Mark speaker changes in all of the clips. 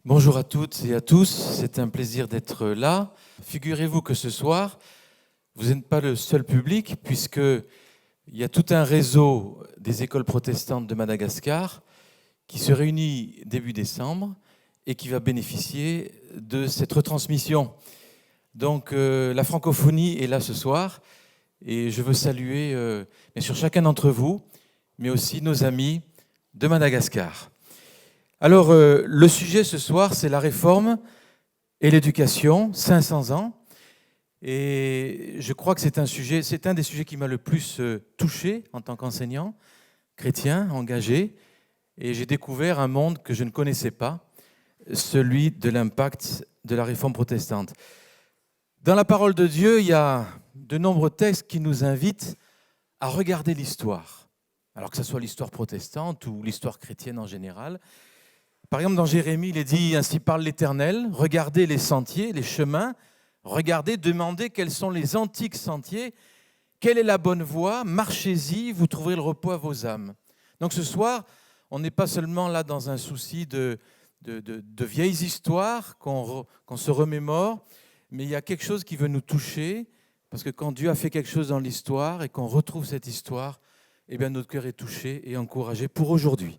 Speaker 1: Bonjour à toutes et à tous, c'est un plaisir d'être là. Figurez-vous que ce soir, vous n'êtes pas le seul public puisqu'il y a tout un réseau des écoles protestantes de Madagascar qui se réunit début décembre et qui va bénéficier de cette retransmission. Donc la francophonie est là ce soir et je veux saluer bien sûr chacun d'entre vous, mais aussi nos amis de Madagascar. Alors, le sujet ce soir, c'est la réforme et l'éducation, 500 ans. Et je crois que c'est un des sujets qui m'a le plus touché en tant qu'enseignant, chrétien, engagé. Et j'ai découvert un monde que je ne connaissais pas, celui de l'impact de la réforme protestante. Dans la parole de Dieu, il y a de nombreux textes qui nous invitent à regarder l'histoire, alors que ce soit l'histoire protestante ou l'histoire chrétienne en général. Par exemple, dans Jérémie, il est dit « Ainsi parle l'Éternel, regardez les sentiers, les chemins, regardez, demandez quels sont les antiques sentiers, quelle est la bonne voie, marchez-y, vous trouverez le repos à vos âmes. » Donc ce soir, on n'est pas seulement là dans un souci de vieilles histoires qu'on se remémore, mais il y a quelque chose qui veut nous toucher, parce que quand Dieu a fait quelque chose dans l'histoire et qu'on retrouve cette histoire, eh bien notre cœur est touché et encouragé pour aujourd'hui.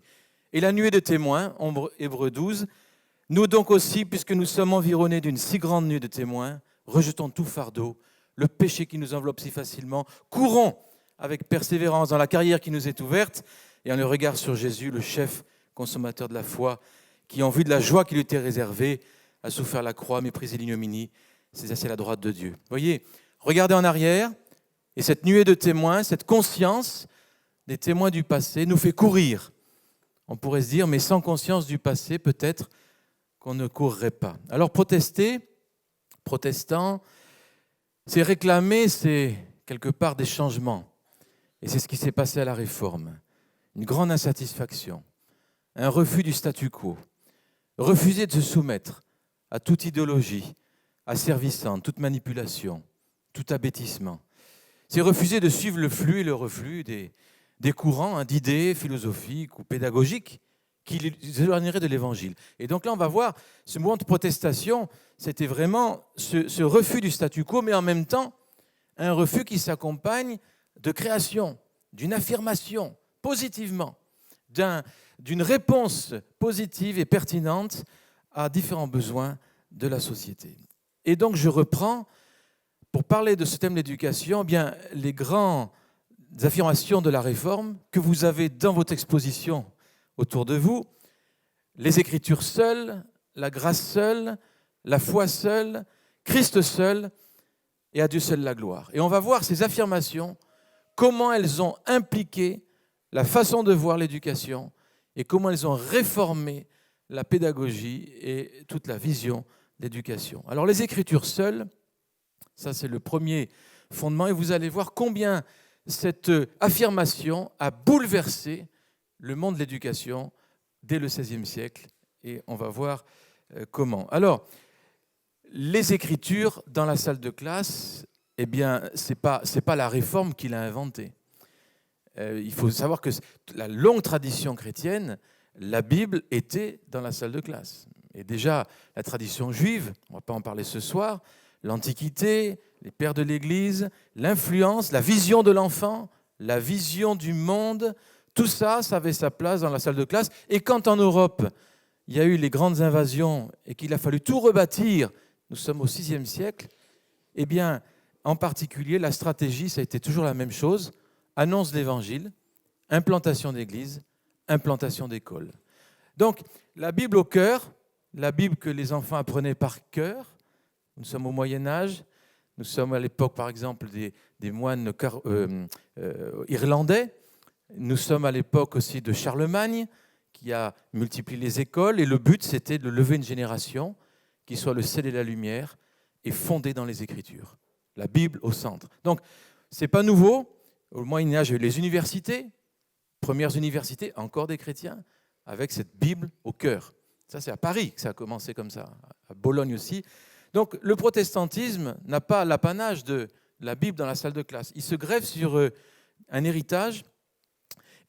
Speaker 1: Et la nuée de témoins, Hébreux 12, nous donc aussi, puisque nous sommes environnés d'une si grande nuée de témoins, rejetons tout fardeau, le péché qui nous enveloppe si facilement, courons avec persévérance dans la carrière qui nous est ouverte et en le regard sur Jésus, le chef consommateur de la foi, qui, en vue de la joie qui lui était réservée, a souffert la croix, méprisé l'ignominie, s'est assis à la droite de Dieu. Vous voyez, regardez en arrière, et cette nuée de témoins, cette conscience des témoins du passé nous fait courir. On pourrait se dire, mais sans conscience du passé, peut-être qu'on ne courrait pas. Alors protester, protestant, c'est réclamer, c'est quelque part des changements. Et c'est ce qui s'est passé à la Réforme. Une grande insatisfaction, un refus du statu quo, refuser de se soumettre à toute idéologie asservissante, toute manipulation, tout abêtissement. C'est refuser de suivre le flux et le reflux des courants d'idées philosophiques ou pédagogiques qui les éloigneraient de l'Évangile. Et donc là, on va voir, ce mouvement de protestation, c'était vraiment ce refus du statu quo, mais en même temps, un refus qui s'accompagne de création, d'une affirmation, positivement, d'une réponse positive et pertinente à différents besoins de la société. Et donc, je reprends, pour parler de ce thème de l'éducation, eh bien, les grandes affirmations de la Réforme que vous avez dans votre exposition autour de vous, les Écritures seules, la grâce seule, la foi seule, Christ seul, et à Dieu seul la gloire. Et on va voir ces affirmations, comment elles ont impliqué la façon de voir l'éducation et comment elles ont réformé la pédagogie et toute la vision d'éducation. Alors les Écritures seules, ça c'est le premier fondement, et vous allez voir combien cette affirmation a bouleversé le monde de l'éducation dès le XVIe siècle, et on va voir comment. Alors, les Écritures dans la salle de classe, eh bien, c'est pas la Réforme qui l'a inventée. Il faut savoir que la longue tradition chrétienne, la Bible était dans la salle de classe. Et déjà, la tradition juive, on ne va pas en parler ce soir, l'Antiquité, les pères de l'Église, l'influence, la vision de l'enfant, la vision du monde, tout ça, ça avait sa place dans la salle de classe. Et quand en Europe, il y a eu les grandes invasions et qu'il a fallu tout rebâtir, nous sommes au VIe siècle, eh bien, en particulier, la stratégie, ça a été toujours la même chose, annonce de l'Évangile, implantation d'église, implantation d'école. Donc, la Bible au cœur, la Bible que les enfants apprenaient par cœur, nous sommes au Moyen-Âge, nous sommes à l'époque, par exemple, des moines irlandais, nous sommes à l'époque aussi de Charlemagne, qui a multiplié les écoles, et le but, c'était de lever une génération qui soit le sel et la lumière, et fondée dans les Écritures. La Bible au centre. Donc, ce n'est pas nouveau. Au Moyen-Âge, il y a eu les universités, premières universités, encore des chrétiens, avec cette Bible au cœur. Ça, c'est à Paris que ça a commencé comme ça, à Bologne aussi. Donc, le protestantisme n'a pas l'apanage de la Bible dans la salle de classe. Il se greffe sur un héritage,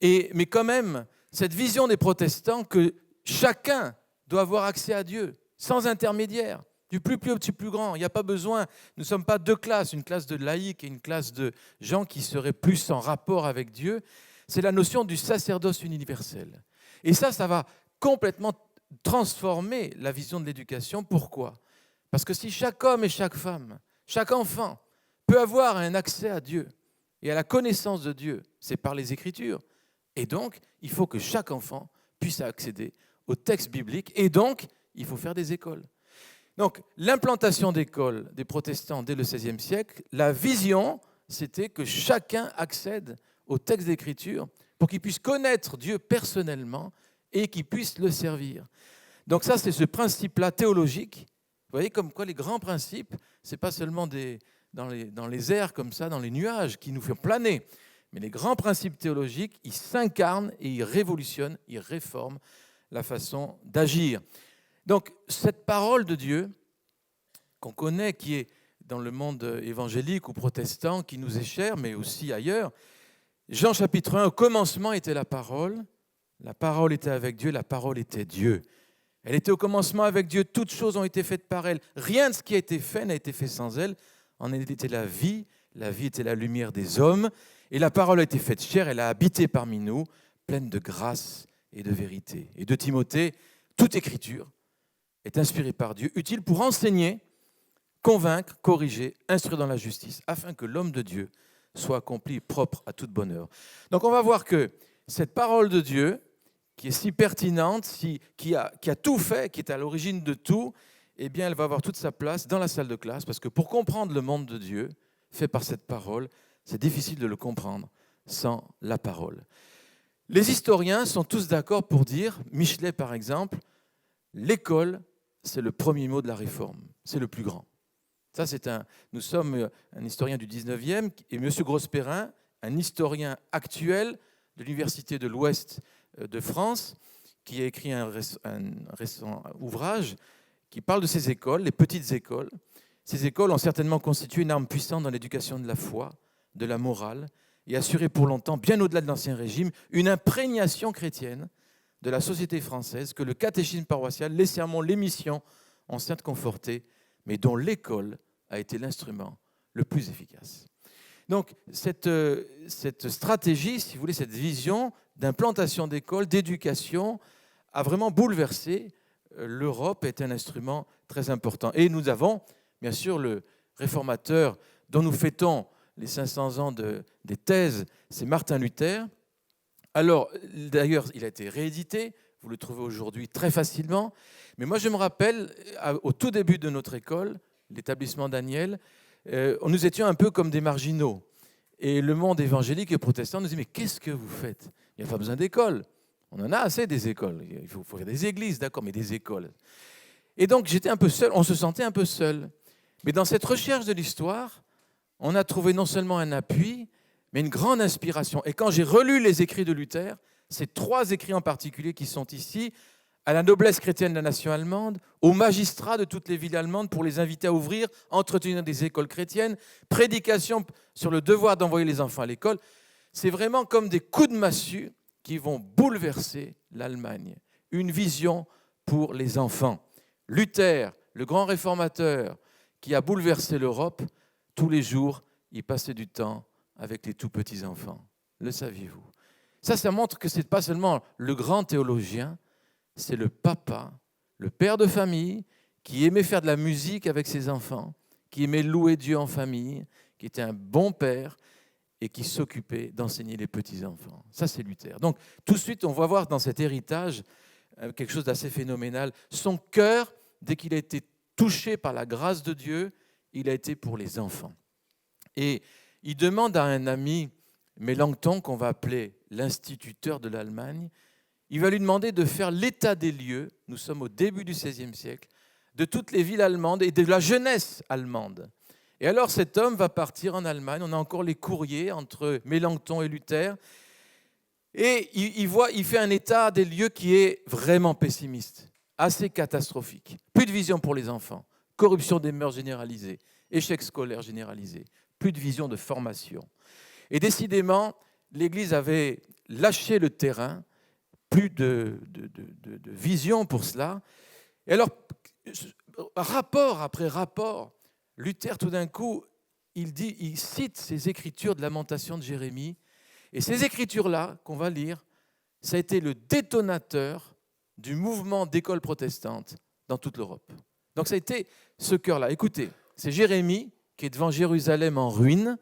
Speaker 1: mais quand même, cette vision des protestants que chacun doit avoir accès à Dieu, sans intermédiaire, du plus petit au plus grand. Il n'y a pas besoin, nous ne sommes pas deux classes, une classe de laïcs et une classe de gens qui seraient plus en rapport avec Dieu. C'est la notion du sacerdoce universel. Et ça va complètement transformer la vision de l'éducation. Pourquoi ? Parce que si chaque homme et chaque femme, chaque enfant peut avoir un accès à Dieu et à la connaissance de Dieu, c'est par les Écritures. Et donc, il faut que chaque enfant puisse accéder au texte biblique. Et donc, il faut faire des écoles. Donc, l'implantation d'écoles des protestants dès le XVIe siècle, la vision, c'était que chacun accède au texte d'Écriture pour qu'il puisse connaître Dieu personnellement et qu'il puisse le servir. Donc ça, c'est ce principe-là théologique. Vous voyez comme quoi les grands principes, ce n'est pas seulement dans les airs comme ça, dans les nuages, qui nous font planer. Mais les grands principes théologiques, ils s'incarnent et ils révolutionnent, ils réforment la façon d'agir. Donc, cette parole de Dieu qu'on connaît, qui est dans le monde évangélique ou protestant, qui nous est chère, mais aussi ailleurs, Jean chapitre 1, au commencement était la parole était avec Dieu, la parole était Dieu. Elle était au commencement avec Dieu, toutes choses ont été faites par elle. Rien de ce qui a été fait n'a été fait sans elle. En elle était la vie était la lumière des hommes, et la parole a été faite chair, elle a habité parmi nous, pleine de grâce et de vérité. Et de Timothée, toute écriture est inspirée par Dieu, utile pour enseigner, convaincre, corriger, instruire dans la justice, afin que l'homme de Dieu soit accompli, propre à toute bonne œuvre. Donc on va voir que cette parole de Dieu, qui est si pertinente, qui a tout fait, qui est à l'origine de tout, eh bien elle va avoir toute sa place dans la salle de classe, parce que pour comprendre le monde de Dieu, fait par cette parole, c'est difficile de le comprendre sans la parole. Les historiens sont tous d'accord pour dire, Michelet par exemple, l'école, c'est le premier mot de la réforme, c'est le plus grand. Ça, nous sommes un historien du 19e et M. Grosperrin, un historien actuel de l'Université de l'Ouest de France, qui a écrit un récent ouvrage qui parle de ces écoles, les petites écoles. Ces écoles ont certainement constitué une arme puissante dans l'éducation de la foi, de la morale, et assuré pour longtemps, bien au-delà de l'Ancien Régime, une imprégnation chrétienne de la société française que le catéchisme paroissial, les sermons, les missions ont certes conforté, mais dont l'école a été l'instrument le plus efficace. Donc, cette stratégie, si vous voulez, cette vision d'implantation d'écoles, d'éducation, a vraiment bouleversé l'Europe, est un instrument très important. Et nous avons, bien sûr, le réformateur dont nous fêtons les 500 ans des thèses, c'est Martin Luther. Alors, d'ailleurs, il a été réédité, vous le trouvez aujourd'hui très facilement, mais moi je me rappelle, au tout début de notre école, l'établissement Daniel, nous étions un peu comme des marginaux. Et le monde évangélique et protestant nous dit « Mais qu'est-ce que vous faites ? Il n'y a pas besoin d'école. On en a assez des écoles. Il faut faire des églises, d'accord, mais des écoles. » Et donc j'étais un peu seul, on se sentait un peu seul. Mais dans cette recherche de l'histoire, on a trouvé non seulement un appui, mais une grande inspiration. Et quand j'ai relu les écrits de Luther, ces 3 écrits en particulier qui sont ici, à la noblesse chrétienne de la nation allemande, aux magistrats de toutes les villes allemandes pour les inviter à ouvrir, entretenir des écoles chrétiennes, prédication sur le devoir d'envoyer les enfants à l'école. C'est vraiment comme des coups de massue qui vont bouleverser l'Allemagne. Une vision pour les enfants. Luther, le grand réformateur qui a bouleversé l'Europe, tous les jours, il passait du temps avec les tout petits enfants. Le saviez-vous ? Ça montre que ce n'est pas seulement le grand théologien, c'est le papa, le père de famille, qui aimait faire de la musique avec ses enfants, qui aimait louer Dieu en famille, qui était un bon père et qui s'occupait d'enseigner les petits-enfants. Ça, c'est Luther. Donc, tout de suite, on va voir dans cet héritage quelque chose d'assez phénoménal. Son cœur, dès qu'il a été touché par la grâce de Dieu, il a été pour les enfants. Et il demande à un ami, Mélenchon, qu'on va appeler l'instituteur de l'Allemagne, il va lui demander de faire l'état des lieux, nous sommes au début du XVIe siècle, de toutes les villes allemandes et de la jeunesse allemande. Et alors cet homme va partir en Allemagne, on a encore les courriers entre Mélenchon et Luther, et il fait un état des lieux qui est vraiment pessimiste, assez catastrophique. Plus de vision pour les enfants, corruption des mœurs généralisée, échec scolaire généralisé, plus de vision de formation. Et décidément, l'Église avait lâché le terrain plus de vision pour cela. Et alors, rapport après rapport, Luther, tout d'un coup, il cite ces écritures de Lamentation de Jérémie. Et ces écritures-là, qu'on va lire, ça a été le détonateur du mouvement d'école protestante dans toute l'Europe. Donc ça a été ce cœur-là. Écoutez, c'est Jérémie qui est devant Jérusalem en ruine,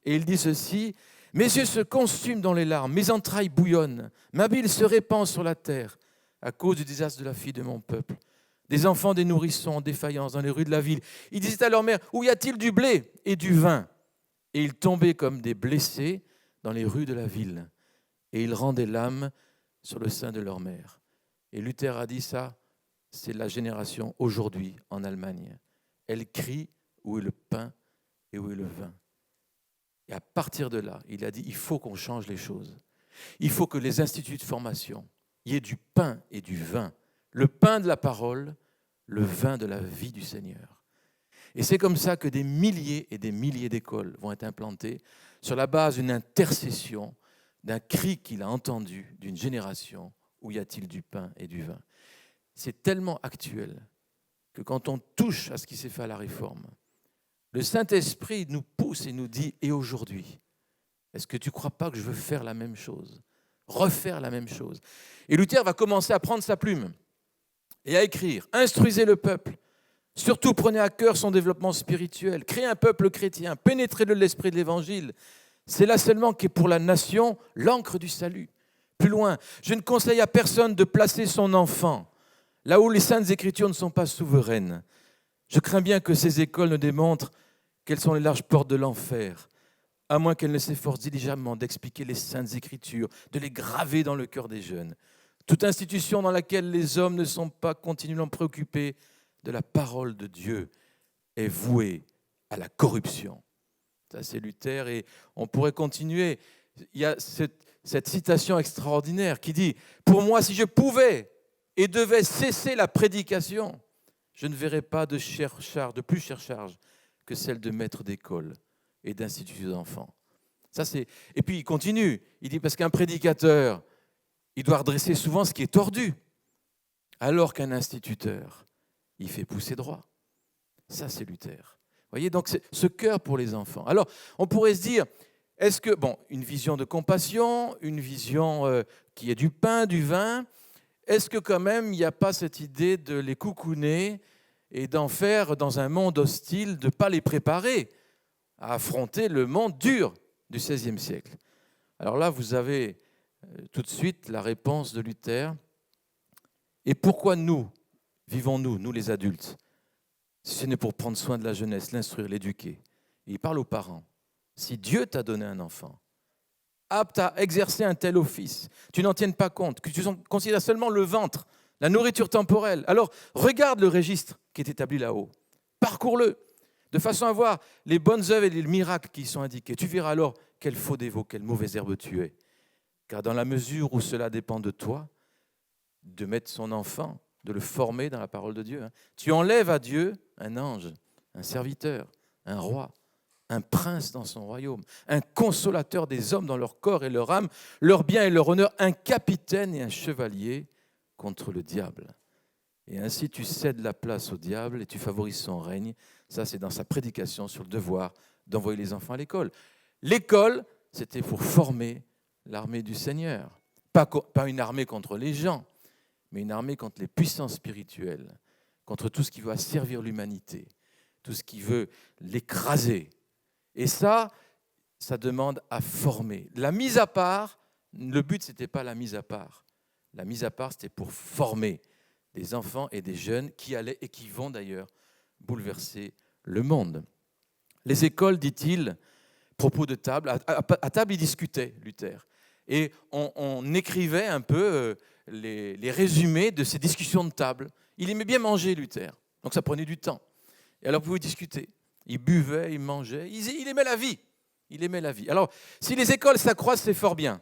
Speaker 1: et il dit ceci: « Mes yeux se consument dans les larmes, mes entrailles bouillonnent, ma bile se répand sur la terre à cause du désastre de la fille de mon peuple. Des enfants, des nourrissons en défaillance dans les rues de la ville. Ils disaient à leur mère: où y a-t-il du blé et du vin ? Et ils tombaient comme des blessés dans les rues de la ville. Et ils rendaient l'âme sur le sein de leur mère. » Et Luther a dit ça, c'est la génération aujourd'hui en Allemagne. Elle crie: où est le pain et où est le vin ? Et à partir de là, il a dit: il faut qu'on change les choses. Il faut que les instituts de formation, il y ait du pain et du vin. Le pain de la parole, le vin de la vie du Seigneur. Et c'est comme ça que des milliers et des milliers d'écoles vont être implantées sur la base d'une intercession, d'un cri qu'il a entendu d'une génération: où y a-t-il du pain et du vin ? C'est tellement actuel que quand on touche à ce qui s'est fait à la Réforme, le Saint-Esprit nous pousse et nous dit: et aujourd'hui, est-ce que tu ne crois pas que je veux faire la même chose, refaire la même chose ? Et Luther va commencer à prendre sa plume et à écrire: instruisez le peuple, surtout prenez à cœur son développement spirituel, créez un peuple chrétien, pénétrez-le de l'esprit de l'Évangile. C'est là seulement qu'est pour la nation l'encre du salut. Plus loin, je ne conseille à personne de placer son enfant là où les Saintes Écritures ne sont pas souveraines. Je crains bien que ces écoles ne démontrent quelles sont les larges portes de l'enfer, à moins qu'elles ne s'efforcent diligemment d'expliquer les Saintes Écritures, de les graver dans le cœur des jeunes. Toute institution dans laquelle les hommes ne sont pas continuellement préoccupés de la parole de Dieu est vouée à la corruption. Ça, c'est Luther, et on pourrait continuer. Il y a cette citation extraordinaire qui dit: « Pour moi, si je pouvais et devais cesser la prédication, je ne verrais pas de plus chère charge que celle de maître d'école et d'institut d'enfants. » Ça, c'est... Et puis il continue, il dit: parce qu'un prédicateur, il doit redresser souvent ce qui est tordu, alors qu'un instituteur, il fait pousser droit. Ça, c'est Luther. Vous voyez, donc c'est ce cœur pour les enfants. Alors, on pourrait se dire, est-ce que, une vision de compassion, une vision qui est du pain, du vin, est-ce que quand même il n'y a pas cette idée de les coucouner et d'en faire, dans un monde hostile, de ne pas les préparer à affronter le monde dur du XVIe siècle? Alors là, vous avez tout de suite la réponse de Luther. Et pourquoi vivons-nous, nous les adultes, si ce n'est pour prendre soin de la jeunesse, l'instruire, l'éduquer? Et il parle aux parents. Si Dieu t'a donné un enfant, apte à exercer un tel office, tu n'en tiennes pas compte, que tu considères seulement le ventre, la nourriture temporelle, alors regarde le registre qui est établi là-haut, parcours-le, de façon à voir les bonnes œuvres et les miracles qui y sont indiqués. Tu verras alors quel faux dévot, quelle mauvaise herbe tu es. Car dans la mesure où cela dépend de toi, de mettre son enfant, de le former dans la parole de Dieu, tu enlèves à Dieu un ange, un serviteur, un roi, un prince dans son royaume, un consolateur des hommes dans leur corps et leur âme, leur bien et leur honneur, un capitaine et un chevalier contre le diable. Et ainsi tu cèdes la place au diable et tu favorises son règne. Ça, c'est dans sa prédication sur le devoir d'envoyer les enfants à l'école. L'école, c'était pour former l'armée du Seigneur. Pas une armée contre les gens, mais une armée contre les puissances spirituelles, contre tout ce qui veut asservir l'humanité, tout ce qui veut l'écraser. Et ça demande à former. La mise à part, le but, ce n'était pas la mise à part. La mise à part, c'était pour former des enfants et des jeunes qui allaient et qui vont d'ailleurs bouleverser le monde. Les écoles, dit-il, propos de table, à table, il discutait, Luther. Et on écrivait un peu les résumés de ces discussions de table. Il aimait bien manger, Luther, donc ça prenait du temps. Et alors, vous pouvez discuter. Il buvait, il mangeait, il aimait la vie. Il aimait la vie. Alors, si les écoles s'accroissent, c'est fort bien.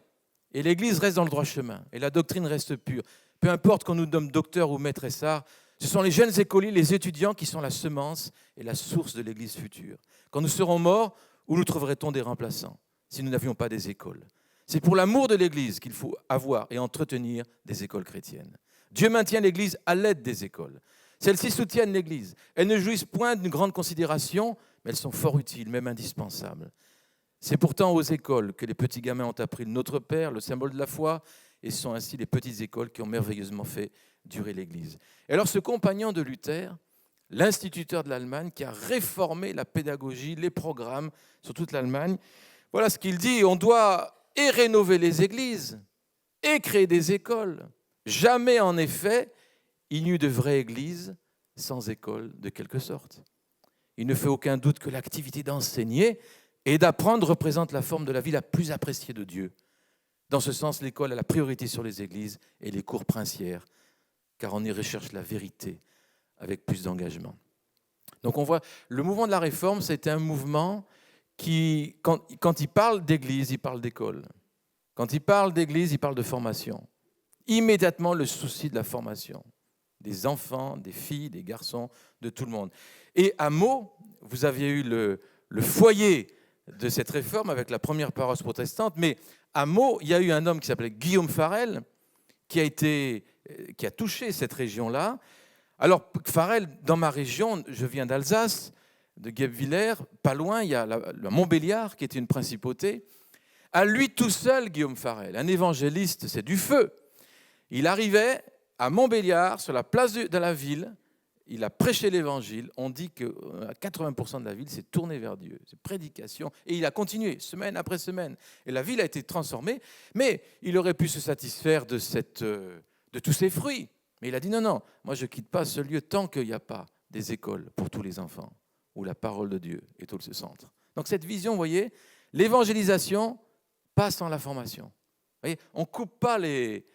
Speaker 1: Et l'Église reste dans le droit chemin. Et la doctrine reste pure. Peu importe qu'on nous nomme docteur ou maître Essard, ce sont les jeunes écoliers, les étudiants qui sont la semence et la source de l'Église future. Quand nous serons morts, où nous trouverait-on des remplaçants si nous n'avions pas des écoles? C'est pour l'amour de l'Église qu'il faut avoir et entretenir des écoles chrétiennes. Dieu maintient l'Église à l'aide des écoles. Celles-ci soutiennent l'Église. Elles ne jouissent point d'une grande considération, mais elles sont fort utiles, même indispensables. C'est pourtant aux écoles que les petits gamins ont appris le Notre Père, le symbole de la foi, et ce sont ainsi les petites écoles qui ont merveilleusement fait durer l'Église. Et alors ce compagnon de Luther, l'instituteur de l'Allemagne, qui a réformé la pédagogie, les programmes sur toute l'Allemagne, voilà ce qu'il dit: on doit et rénover les églises et créer des écoles. Jamais en effet il n'y eut de vraie église sans école de quelque sorte. Il ne fait aucun doute que l'activité d'enseigner et d'apprendre représente la forme de la vie la plus appréciée de Dieu. Dans ce sens, l'école a la priorité sur les églises et les cours princières, car on y recherche la vérité avec plus d'engagement. Donc on voit, le mouvement de la Réforme, c'est un mouvement qui, quand il parle d'église, il parle d'école. Quand il parle d'église, il parle de formation. Immédiatement, le souci de la formation des enfants, des filles, des garçons, de tout le monde. Et à Meaux, vous aviez eu le foyer de cette réforme avec la première paroisse protestante, mais à Meaux, il y a eu un homme qui s'appelait Guillaume Farel, qui a touché cette région-là. Alors, Farel, dans ma région, je viens d'Alsace, de Guebwiller, pas loin, il y a le Montbéliard, qui était une principauté. À lui tout seul, Guillaume Farel, un évangéliste, c'est du feu. Il arrivait à Montbéliard, sur la place de la ville, il a prêché l'évangile. On dit que 80% de la ville s'est tournée vers Dieu. C'est prédication. Et il a continué, semaine après semaine. Et la ville a été transformée. Mais il aurait pu se satisfaire de tous ces fruits. Mais il a dit non, moi je ne quitte pas ce lieu tant qu'il n'y a pas des écoles pour tous les enfants, où la parole de Dieu est au centre. Donc cette vision, vous voyez, l'évangélisation passe en la formation. Vous voyez, on ne coupe pas les...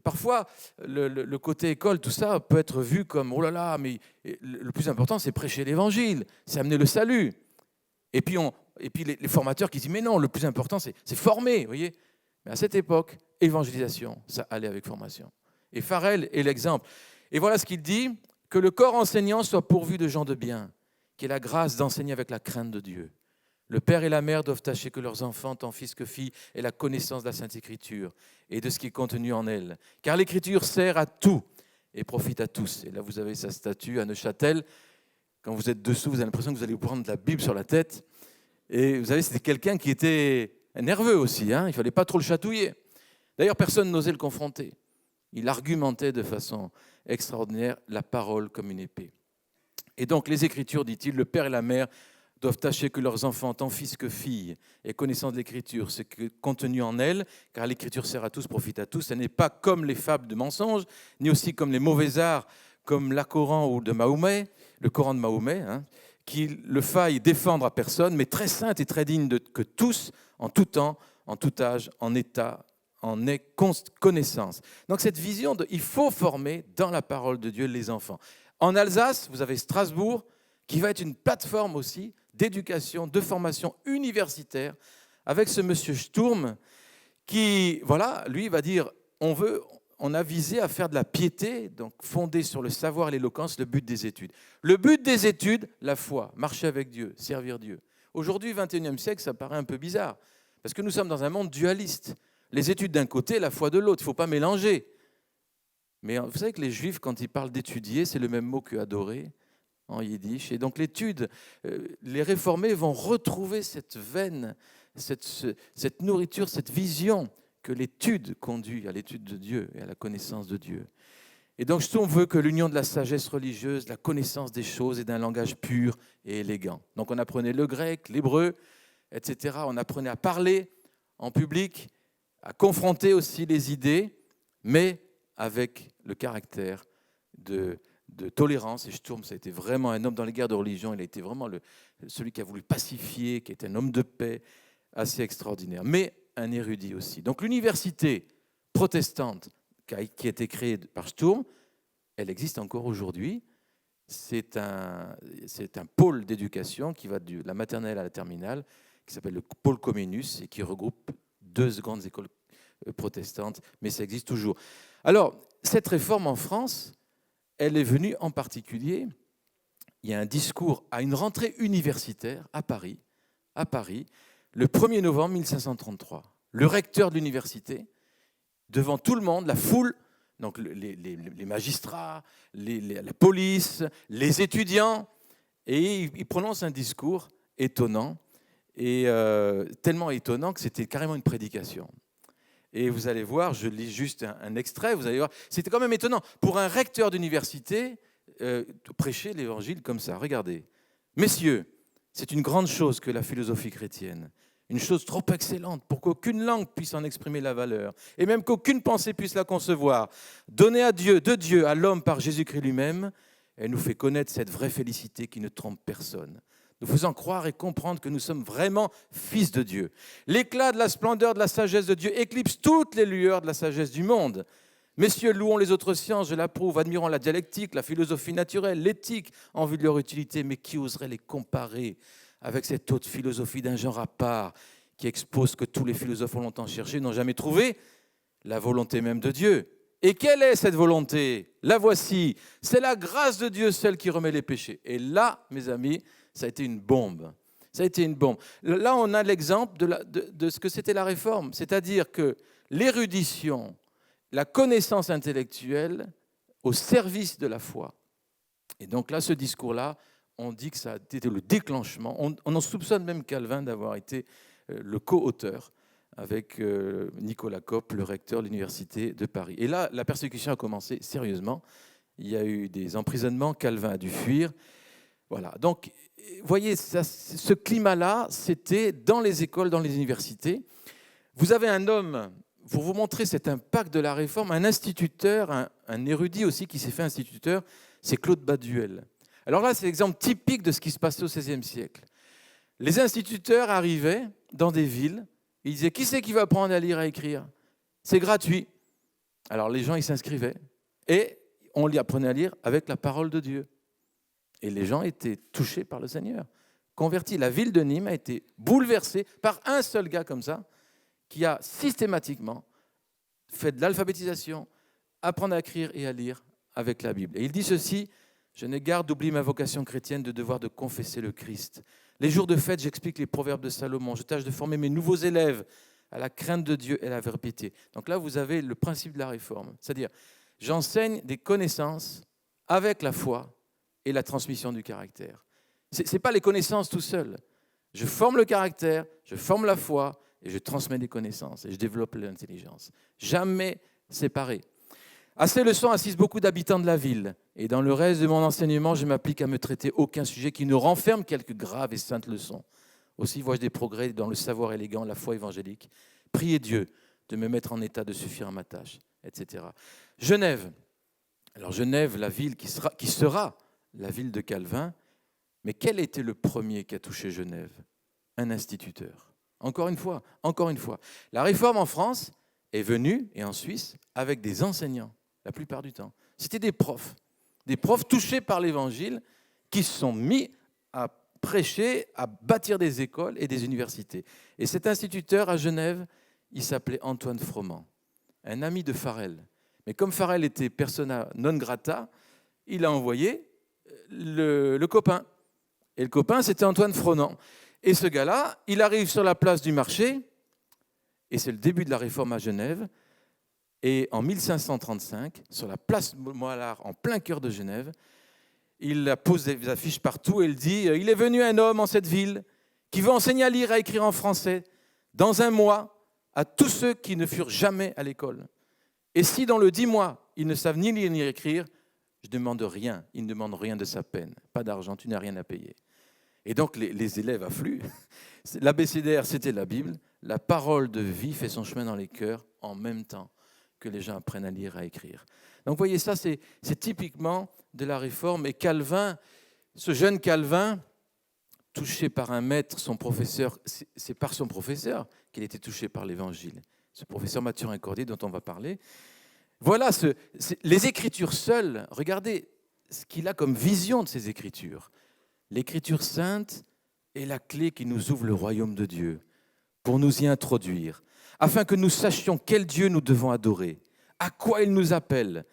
Speaker 1: Parfois, le côté école, tout ça peut être vu comme « oh là là, mais le plus important, c'est prêcher l'évangile, c'est amener le salut ». Et puis les formateurs qui disent « mais non, le plus important, c'est former ». Vous voyez. Mais à cette époque, évangélisation, ça allait avec formation. Et Farel est l'exemple. Et voilà ce qu'il dit, que le corps enseignant soit pourvu de gens de bien, qu'il ait la grâce d'enseigner avec la crainte de Dieu. Le père et la mère doivent tâcher que leurs enfants, tant fils que filles, aient la connaissance de la Sainte Écriture et de ce qui est contenu en elle. Car l'Écriture sert à tout et profite à tous. Et là, vous avez sa statue à Neuchâtel. Quand vous êtes dessous, vous avez l'impression que vous allez vous prendre de la Bible sur la tête. Et vous savez, c'était quelqu'un qui était nerveux aussi. Il ne fallait pas trop le chatouiller. D'ailleurs, personne n'osait le confronter. Il argumentait de façon extraordinaire la parole comme une épée. Et donc, les Écritures, dit-il, le père et la mère doivent tâcher que leurs enfants, tant fils que filles, aient connaissance de l'Écriture, ce qui est contenu en elle, car l'Écriture sert à tous, profite à tous. Ce n'est pas comme les fables de mensonges, ni aussi comme les mauvais arts, comme l'Alcoran ou de Mahomet, le Coran de Mahomet, qui le faille défendre à personne, mais très sainte et très digne que tous, en tout temps, en tout âge, en état, en aient connaissance. Donc cette vision il faut former dans la parole de Dieu les enfants. En Alsace, vous avez Strasbourg, qui va être une plateforme aussi d'éducation, de formation universitaire, avec ce monsieur Sturm, qui, voilà, lui va dire, on a visé à faire de la piété, donc fondée sur le savoir et l'éloquence, le but des études. Le but des études, la foi, marcher avec Dieu, servir Dieu. Aujourd'hui, 21e siècle, ça paraît un peu bizarre, parce que nous sommes dans un monde dualiste. Les études d'un côté, la foi de l'autre, il ne faut pas mélanger. Mais vous savez que les Juifs, quand ils parlent d'étudier, c'est le même mot que adorer en yiddish. Et donc l'étude, les réformés vont retrouver cette veine, cette nourriture, cette vision que l'étude conduit à l'étude de Dieu et à la connaissance de Dieu. Et donc Sturm veut que l'union de la sagesse religieuse, la connaissance des choses et d'un langage pur et élégant. Donc on apprenait le grec, l'hébreu, etc. On apprenait à parler en public, à confronter aussi les idées, mais avec le caractère de tolérance. Et Sturm, ça a été vraiment un homme dans les guerres de religion. Il a été vraiment celui qui a voulu pacifier, qui est un homme de paix assez extraordinaire, mais un érudit aussi. Donc l'université protestante qui a été créée par Sturm, elle existe encore aujourd'hui. C'est un pôle d'éducation qui va de la maternelle à la terminale, qui s'appelle le pôle Comenius et qui regroupe 2 grandes écoles protestantes, mais ça existe toujours. Alors, cette réforme en France, elle est venue en particulier, il y a un discours à une rentrée universitaire à Paris, le 1er novembre 1533. le recteur de l'université, devant tout le monde, la foule, donc les magistrats, la police, les étudiants, et il prononce un discours étonnant, et tellement étonnant que c'était carrément une prédication. Et vous allez voir, je lis juste un extrait, vous allez voir, c'était quand même étonnant. Pour un recteur d'université, prêcher l'évangile comme ça, regardez. Messieurs, c'est une grande chose que la philosophie chrétienne, une chose trop excellente pour qu'aucune langue puisse en exprimer la valeur, et même qu'aucune pensée puisse la concevoir. Donnée à Dieu, de Dieu à l'homme par Jésus-Christ lui-même, elle nous fait connaître cette vraie félicité qui ne trompe personne, nous faisant croire et comprendre que nous sommes vraiment fils de Dieu. L'éclat de la splendeur de la sagesse de Dieu éclipse toutes les lueurs de la sagesse du monde. Messieurs, louons les autres sciences, je l'approuve, admirons la dialectique, la philosophie naturelle, l'éthique en vue de leur utilité, mais qui oserait les comparer avec cette haute philosophie d'un genre à part qui expose que tous les philosophes ont longtemps cherché, n'ont jamais trouvé la volonté même de Dieu. Et quelle est cette volonté? La voici, c'est la grâce de Dieu, celle qui remet les péchés. Et là, mes amis, ça a été une bombe. Ça a été une bombe. Là, on a l'exemple de ce que c'était la réforme, c'est-à-dire que l'érudition, la connaissance intellectuelle au service de la foi. Et donc là, ce discours-là, on dit que ça a été le déclenchement. On en soupçonne même Calvin d'avoir été le co-auteur avec Nicolas Cop, le recteur de l'université de Paris. Et là, la persécution a commencé sérieusement. Il y a eu des emprisonnements, Calvin a dû fuir. Voilà. Donc, vous voyez, ce climat-là, c'était dans les écoles, dans les universités. Vous avez un homme, pour vous montrer cet impact de la réforme, un instituteur, un érudit aussi qui s'est fait instituteur, c'est Claude Baduel. Alors là, c'est l'exemple typique de ce qui se passait au XVIe siècle. Les instituteurs arrivaient dans des villes, ils disaient « Qui c'est qui va apprendre à lire et à écrire ?» C'est gratuit. Alors les gens, ils s'inscrivaient et on lui apprenait à lire avec la parole de Dieu. Et les gens étaient touchés par le Seigneur, convertis. La ville de Nîmes a été bouleversée par un seul gars comme ça, qui a systématiquement fait de l'alphabétisation, apprendre à écrire et à lire avec la Bible. Et il dit ceci: « Je n'ai garde d'oublier ma vocation chrétienne de devoir de confesser le Christ. Les jours de fête, j'explique les proverbes de Salomon. Je tâche de former mes nouveaux élèves à la crainte de Dieu et à la vraie piété. » Donc là, vous avez le principe de la réforme. C'est-à-dire, j'enseigne des connaissances avec la foi et la transmission du caractère. Ce n'est pas les connaissances tout seul. Je forme le caractère, je forme la foi et je transmets des connaissances et je développe l'intelligence. Jamais séparé. À ces leçons assistent beaucoup d'habitants de la ville. Et dans le reste de mon enseignement, je m'applique à me traiter aucun sujet qui ne renferme quelques graves et saintes leçons. Aussi vois-je des progrès dans le savoir élégant, la foi évangélique. Priez Dieu de me mettre en état de suffire à ma tâche, etc. Genève. Alors Genève, la ville qui sera la ville de Calvin. Mais quel était le premier qui a touché Genève? Un instituteur. Encore une fois. La réforme en France est venue, et en Suisse, avec des enseignants, la plupart du temps. C'était des profs touchés par l'Évangile, qui se sont mis à prêcher, à bâtir des écoles et des universités. Et cet instituteur à Genève, il s'appelait Antoine Froment, un ami de Farel. Mais comme Farel était persona non grata, il a envoyé le copain. Et le copain, c'était Antoine Froment. Et ce gars-là, il arrive sur la place du marché, et c'est le début de la réforme à Genève. Et en 1535, sur la place Mollard, en plein cœur de Genève, il pose des affiches partout et il dit « Il est venu un homme en cette ville qui veut enseigner à lire et à écrire en français dans un mois à tous ceux qui ne furent jamais à l'école. Et si dans le 10 mois, ils ne savent ni lire ni écrire, je ne demande rien, il ne demande rien de sa peine. Pas d'argent, tu n'as rien à payer. » Et donc les élèves affluent. L'abécédaire, c'était la Bible. La parole de vie fait son chemin dans les cœurs en même temps que les gens apprennent à lire et à écrire. Donc vous voyez, ça c'est typiquement de la réforme. Et Calvin, ce jeune Calvin, touché par un maître, son professeur, c'est par son professeur qu'il était touché par l'Évangile. Ce professeur Mathurin Cordier dont on va parler. Voilà, les Écritures seules, regardez ce qu'il a comme vision de ces Écritures. L'Écriture sainte est la clé qui nous ouvre le royaume de Dieu pour nous y introduire, afin que nous sachions quel Dieu nous devons adorer, à quoi il nous appelle,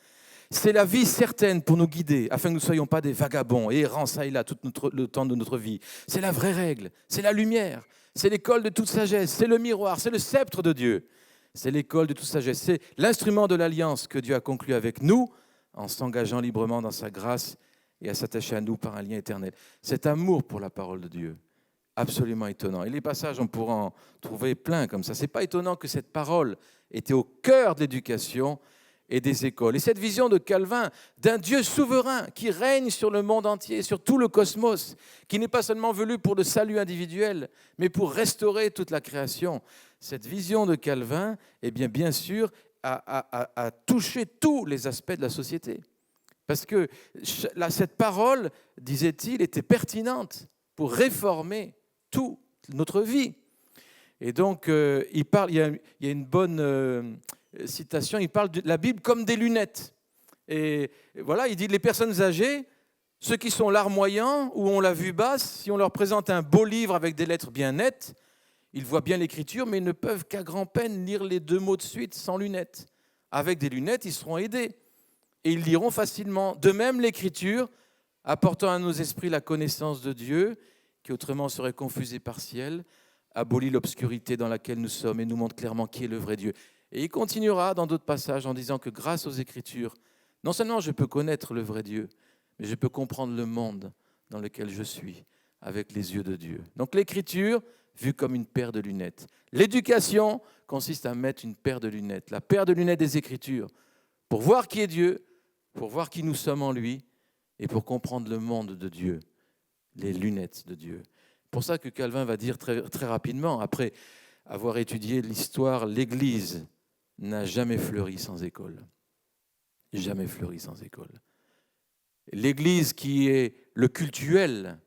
Speaker 1: C'est la vie certaine pour nous guider, afin que nous ne soyons pas des vagabonds et errants ça et là tout le temps de notre vie. C'est la vraie règle, c'est la lumière, c'est l'école de toute sagesse, c'est le miroir, c'est le sceptre de Dieu. C'est l'école de toute sagesse, c'est l'instrument de l'alliance que Dieu a conclu avec nous en s'engageant librement dans sa grâce et à s'attacher à nous par un lien éternel. Cet amour pour la parole de Dieu, absolument étonnant. Et les passages, on pourra en trouver plein comme ça. Ce n'est pas étonnant que cette parole était au cœur de l'éducation et des écoles. Et cette vision de Calvin d'un Dieu souverain qui règne sur le monde entier, sur tout le cosmos, qui n'est pas seulement venu pour le salut individuel, mais pour restaurer toute la création. Cette vision de Calvin, eh bien sûr, a touché tous les aspects de la société. Parce que cette parole, disait-il, était pertinente pour réformer toute notre vie. Et donc, il y a une bonne citation, il parle de la Bible comme des lunettes. Et voilà, il dit les personnes âgées, ceux qui sont larmoyants ou ont la vue basse, si on leur présente un beau livre avec des lettres bien nettes, ils voient bien l'écriture, mais ils ne peuvent qu'à grand-peine lire les 2 mots de suite sans lunettes. Avec des lunettes, ils seront aidés et ils liront facilement. De même, l'écriture, apportant à nos esprits la connaissance de Dieu, qui autrement serait confuse et partielle, abolit l'obscurité dans laquelle nous sommes et nous montre clairement qui est le vrai Dieu. Et il continuera dans d'autres passages en disant que grâce aux Écritures, non seulement je peux connaître le vrai Dieu, mais je peux comprendre le monde dans lequel je suis avec les yeux de Dieu. Donc l'Écriture, vue comme une paire de lunettes. L'éducation consiste à mettre une paire de lunettes, la paire de lunettes des Écritures, pour voir qui est Dieu, pour voir qui nous sommes en lui, et pour comprendre le monde de Dieu, les lunettes de Dieu. C'est pour ça que Calvin va dire très, très rapidement, après avoir étudié l'histoire, l'Église n'a jamais fleuri sans école. Jamais fleuri sans école. L'Église qui est le cultuel,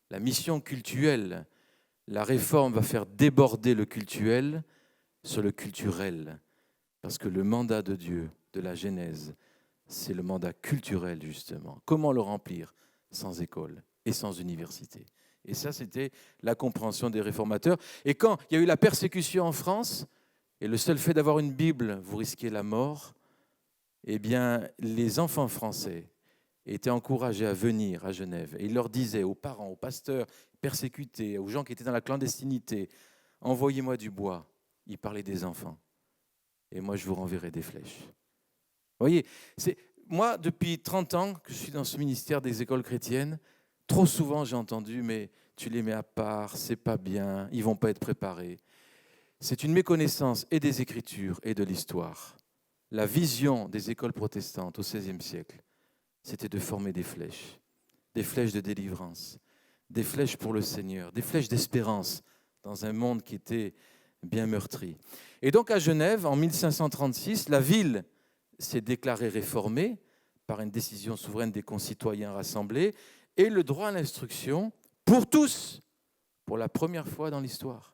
Speaker 1: la mission cultuelle, la réforme va faire déborder le cultuel sur le culturel. Parce que le mandat de Dieu, de la Genèse, c'est le mandat culturel justement. Comment le remplir sans école et sans université? Et ça, c'était la compréhension des réformateurs. Et quand il y a eu la persécution en France, et le seul fait d'avoir une Bible, vous risquez la mort, eh bien, les enfants français étaient encouragés à venir à Genève. Et ils leur disaient aux parents, aux pasteurs persécutés, aux gens qui étaient dans la clandestinité, « Envoyez-moi du bois ». Ils parlaient des enfants. Et moi, je vous renverrai des flèches. Vous voyez, moi, depuis 30 ans que je suis dans ce ministère des écoles chrétiennes, trop souvent, j'ai entendu « mais tu les mets à part, c'est pas bien, ils vont pas être préparés ». C'est une méconnaissance et des Écritures et de l'histoire. La vision des écoles protestantes au XVIe siècle, c'était de former des flèches de délivrance, des flèches pour le Seigneur, des flèches d'espérance dans un monde qui était bien meurtri. Et donc à Genève, en 1536, la ville s'est déclarée réformée par une décision souveraine des concitoyens rassemblés et le droit à l'instruction pour tous, pour la première fois dans l'histoire.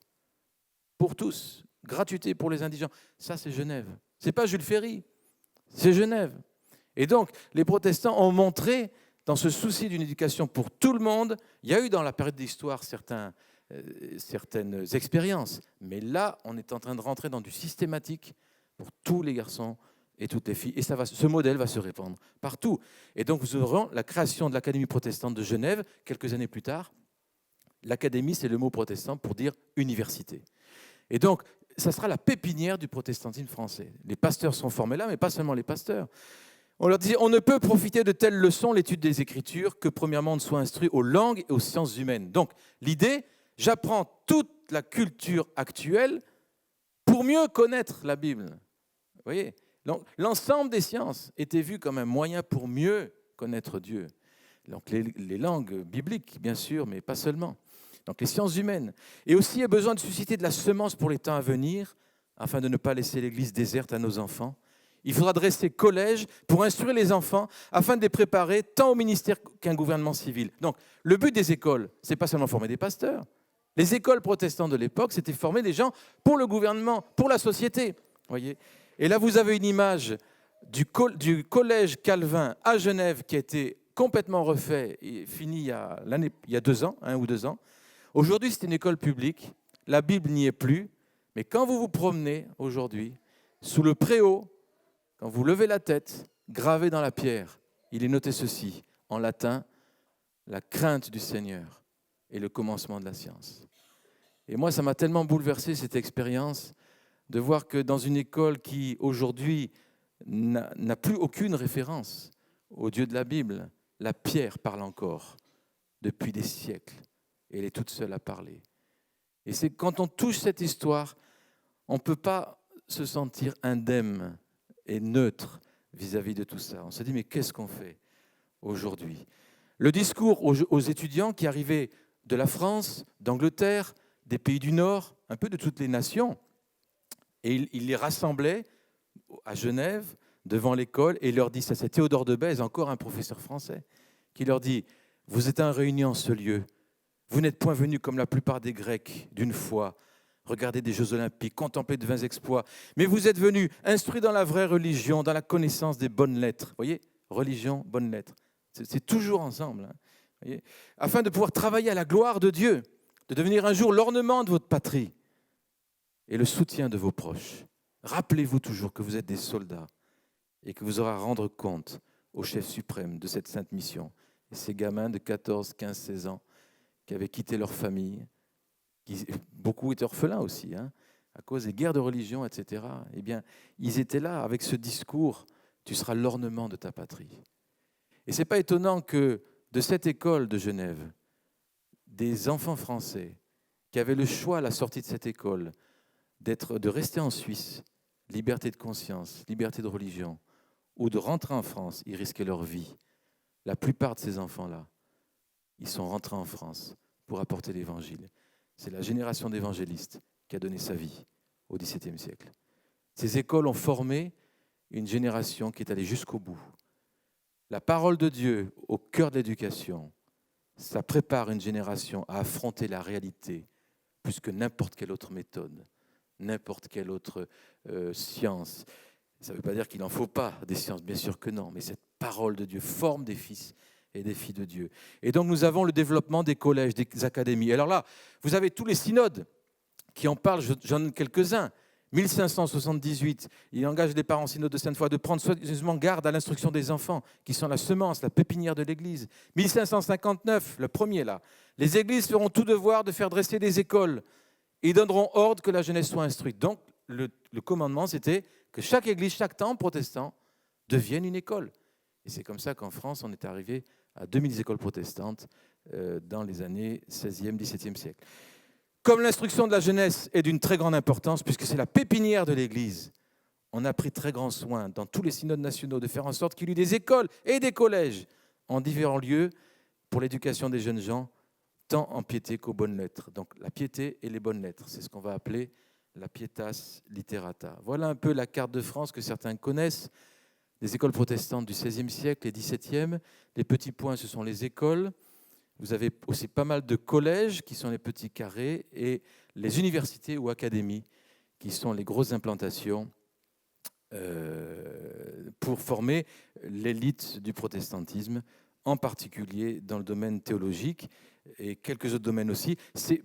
Speaker 1: Pour tous, gratuité pour les indigents. Ça, c'est Genève. Ce n'est pas Jules Ferry, c'est Genève. Et donc, les protestants ont montré, dans ce souci d'une éducation pour tout le monde, il y a eu dans la période d'histoire certaines expériences, mais là, on est en train de rentrer dans du systématique pour tous les garçons et toutes les filles. Et ce modèle va se répandre partout. Et donc, vous aurez la création de l'Académie protestante de Genève, quelques années plus tard. L'académie, c'est le mot protestant pour dire université. Et donc, ça sera la pépinière du protestantisme français. Les pasteurs sont formés là, mais pas seulement les pasteurs. On leur disait, on ne peut profiter de telles leçons, l'étude des Écritures, que premièrement on soit instruit aux langues et aux sciences humaines. Donc, l'idée, j'apprends toute la culture actuelle pour mieux connaître la Bible. Vous voyez ? Donc, l'ensemble des sciences était vu comme un moyen pour mieux connaître Dieu. Donc, les langues bibliques, bien sûr, mais pas seulement. Donc les sciences humaines. Et aussi, il y a besoin de susciter de la semence pour les temps à venir, afin de ne pas laisser l'Église déserte à nos enfants. Il faudra dresser collège pour instruire les enfants, afin de les préparer tant au ministère qu'à un gouvernement civil. Donc, le but des écoles, ce n'est pas seulement former des pasteurs. Les écoles protestantes de l'époque, c'était former des gens pour le gouvernement, pour la société. Voyez. Et là, vous avez une image du collège Calvin à Genève qui a été complètement refait et fini il y a 2 ans, 1 ou 2 ans. Aujourd'hui, c'est une école publique, la Bible n'y est plus, mais quand vous vous promenez aujourd'hui, sous le préau, quand vous levez la tête, gravé dans la pierre, il est noté ceci, en latin, la crainte du Seigneur est le commencement de la science. Et moi, ça m'a tellement bouleversé cette expérience de voir que dans une école qui, aujourd'hui, n'a plus aucune référence au Dieu de la Bible, la pierre parle encore depuis des siècles. Et elle est toute seule à parler. Et c'est quand on touche cette histoire, on ne peut pas se sentir indemne et neutre vis-à-vis de tout ça. On se dit, mais qu'est-ce qu'on fait aujourd'hui? Le discours aux étudiants qui arrivaient de la France, d'Angleterre, des pays du Nord, un peu de toutes les nations, et il les rassemblait à Genève, devant l'école, et il leur dit, ça c'est Théodore de Bèze, encore un professeur français, qui leur dit, vous êtes en réunion en ce lieu, vous n'êtes point venus comme la plupart des Grecs d'une fois, regarder des Jeux olympiques, contempler de vains exploits, mais vous êtes venus instruits dans la vraie religion, dans la connaissance des bonnes lettres. Vous voyez, religion, bonnes lettres. C'est toujours ensemble. Hein, voyez, afin de pouvoir travailler à la gloire de Dieu, de devenir un jour l'ornement de votre patrie et le soutien de vos proches. Rappelez-vous toujours que vous êtes des soldats et que vous aurez à rendre compte au chef suprême de cette sainte mission. Et ces gamins de 14, 15, 16 ans qui avaient quitté leur famille, beaucoup étaient orphelins aussi, hein, à cause des guerres de religion, etc. Eh bien, ils étaient là avec ce discours, tu seras l'ornement de ta patrie. Et ce n'est pas étonnant que de cette école de Genève, des enfants français qui avaient le choix à la sortie de cette école de rester en Suisse, liberté de conscience, liberté de religion, ou de rentrer en France, ils risquaient leur vie. La plupart de ces enfants-là, ils sont rentrés en France pour apporter l'Évangile. C'est la génération d'évangélistes qui a donné sa vie au XVIIe siècle. Ces écoles ont formé une génération qui est allée jusqu'au bout. La parole de Dieu au cœur de l'éducation, ça prépare une génération à affronter la réalité plus que n'importe quelle autre méthode, n'importe quelle autre science. Ça ne veut pas dire qu'il n'en faut pas des sciences, bien sûr que non, mais cette parole de Dieu forme des fils et des filles de Dieu. Et donc nous avons le développement des collèges, des académies. Alors là, vous avez tous les synodes qui en parlent, j'en ai quelques-uns. 1578, il engage les parents synodes de Sainte-Foy de prendre soigneusement garde à l'instruction des enfants, qui sont la semence, la pépinière de l'Église. 1559, le premier là, les églises feront tout devoir de faire dresser des écoles et donneront ordre que la jeunesse soit instruite. Donc le commandement, c'était que chaque église, chaque temple protestant devienne une école. Et c'est comme ça qu'en France, on est arrivé à 2000 écoles protestantes dans les années 16e, 17e siècle. Comme l'instruction de la jeunesse est d'une très grande importance, puisque c'est la pépinière de l'Église, on a pris très grand soin dans tous les synodes nationaux de faire en sorte qu'il y ait des écoles et des collèges en différents lieux pour l'éducation des jeunes gens, tant en piété qu'aux bonnes lettres. Donc la piété et les bonnes lettres, c'est ce qu'on va appeler la pietas literata. Voilà un peu la carte de France que certains connaissent, les écoles protestantes du XVIe siècle et XVIIe. Les petits points, ce sont les écoles. Vous avez aussi pas mal de collèges qui sont les petits carrés et les universités ou académies qui sont les grosses implantations pour former l'élite du protestantisme, en particulier dans le domaine théologique et quelques autres domaines aussi.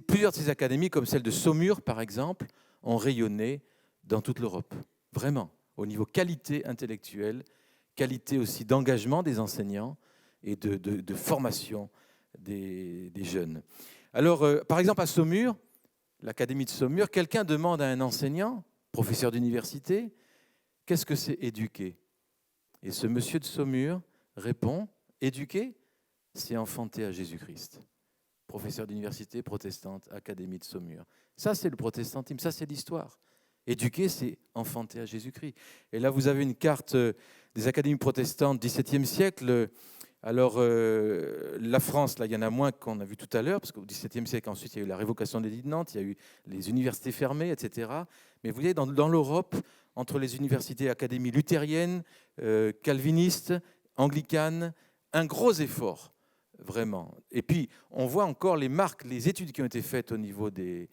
Speaker 1: Plusieurs de ces académies, comme celle de Saumur par exemple, ont rayonné dans toute l'Europe, vraiment, au niveau qualité intellectuelle, qualité aussi d'engagement des enseignants et de formation des jeunes. Alors, par exemple, à Saumur, l'académie de Saumur, quelqu'un demande à un enseignant, professeur d'université, qu'est-ce que c'est éduquer? Et ce monsieur de Saumur répond, éduquer, c'est enfanter à Jésus-Christ. Professeur d'université protestante, académie de Saumur. Ça, c'est le protestantisme, ça, c'est l'histoire. Éduquer, c'est enfanter à Jésus-Christ. Et là, vous avez une carte des académies protestantes du XVIIe siècle. Alors, la France, là, il y en a moins qu'on a vu tout à l'heure, parce qu'au XVIIe siècle, ensuite, il y a eu la révocation de l'édit de Nantes, il y a eu les universités fermées, etc. Mais vous voyez, dans l'Europe, entre les universités et académies luthériennes, calvinistes, anglicanes, un gros effort, vraiment. Et puis, on voit encore les marques, les études qui ont été faites au niveau des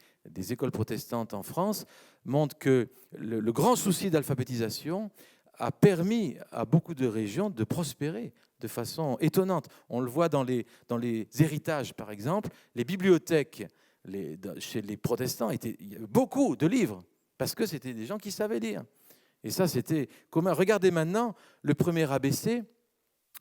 Speaker 1: écoles protestantes en France montrent que le grand souci d'alphabétisation a permis à beaucoup de régions de prospérer de façon étonnante. On le voit dans les héritages, par exemple. Les bibliothèques chez les protestants, il y avait beaucoup de livres, parce que c'était des gens qui savaient lire. Et ça, c'était commun. Regardez maintenant le premier ABC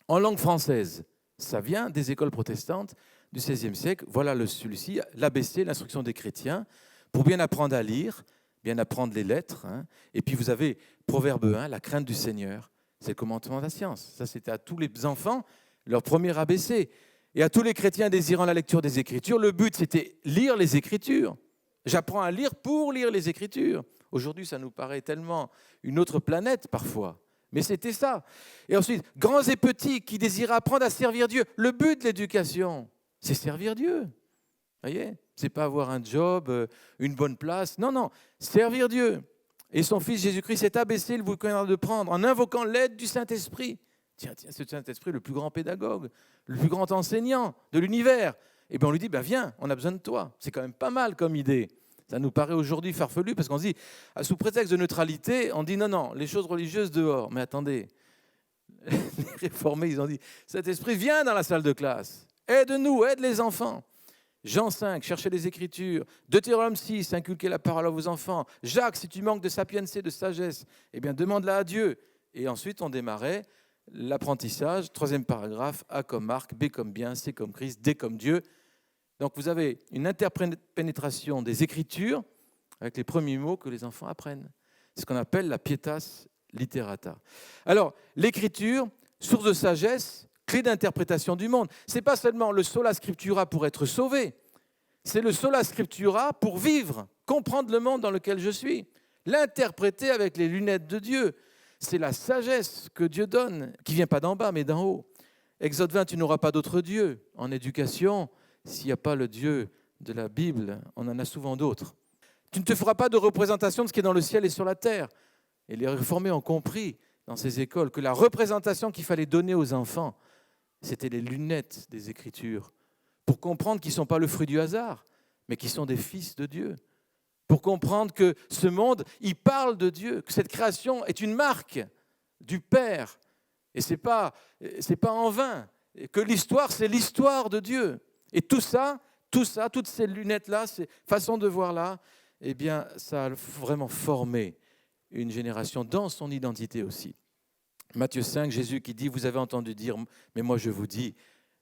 Speaker 1: en langue française. Ça vient des écoles protestantes du XVIe siècle. Voilà celui-ci, l'ABC, l'instruction des chrétiens, pour bien apprendre à lire, bien apprendre les lettres. Et puis vous avez Proverbe 1, la crainte du Seigneur. C'est le commandement de la science. Ça, c'était à tous les enfants, leur premier ABC. Et à tous les chrétiens désirant la lecture des Écritures, le but, c'était lire les Écritures. J'apprends à lire pour lire les Écritures. Aujourd'hui, ça nous paraît tellement une autre planète parfois. Mais c'était ça. Et ensuite, grands et petits qui désirent apprendre à servir Dieu. Le but de l'éducation, c'est servir Dieu. Vous voyez ? C'est pas avoir un job, une bonne place. Non, non, servir Dieu. Et son Fils Jésus-Christ est abaissé, il vous commande de prendre, en invoquant l'aide du Saint-Esprit. Tiens, ce Saint-Esprit, le plus grand pédagogue, le plus grand enseignant de l'univers. Et bien on lui dit, viens, on a besoin de toi. C'est quand même pas mal comme idée. Ça nous paraît aujourd'hui farfelu parce qu'on se dit, sous prétexte de neutralité, on dit non, les choses religieuses dehors. Mais attendez, les réformés, ils ont dit, cet esprit vient dans la salle de classe, aide-nous, aide les enfants. Jean 5, cherchez les Écritures. Deutéronome 6, inculquez la parole à vos enfants. Jacques, si tu manques de sapience, de sagesse, eh bien demande-la à Dieu. Et ensuite, on démarrait l'apprentissage, troisième paragraphe, A comme Marc, B comme bien, C comme Christ, D comme Dieu. Donc vous avez une interpénétration des Écritures avec les premiers mots que les enfants apprennent. C'est ce qu'on appelle la pietas literata. Alors, l'Écriture, source de sagesse, clé d'interprétation du monde. Ce n'est pas seulement le sola scriptura pour être sauvé, c'est le sola scriptura pour vivre, comprendre le monde dans lequel je suis, l'interpréter avec les lunettes de Dieu. C'est la sagesse que Dieu donne, qui ne vient pas d'en bas, mais d'en haut. Exode 20, tu n'auras pas d'autre Dieu. En éducation, s'il n'y a pas le Dieu de la Bible, on en a souvent d'autres. Tu ne te feras pas de représentation de ce qui est dans le ciel et sur la terre. Et les réformés ont compris dans ces écoles que la représentation qu'il fallait donner aux enfants, c'était les lunettes des Écritures, pour comprendre qu'ils ne sont pas le fruit du hasard, mais qu'ils sont des fils de Dieu. Pour comprendre que ce monde, il parle de Dieu, que cette création est une marque du Père. Et ce n'est pas en vain, que l'histoire, c'est l'histoire de Dieu. Et tout ça, toutes ces lunettes-là, ces façons de voir là, eh bien, ça a vraiment formé une génération dans son identité aussi. Matthieu 5, Jésus qui dit, vous avez entendu dire, mais moi je vous dis,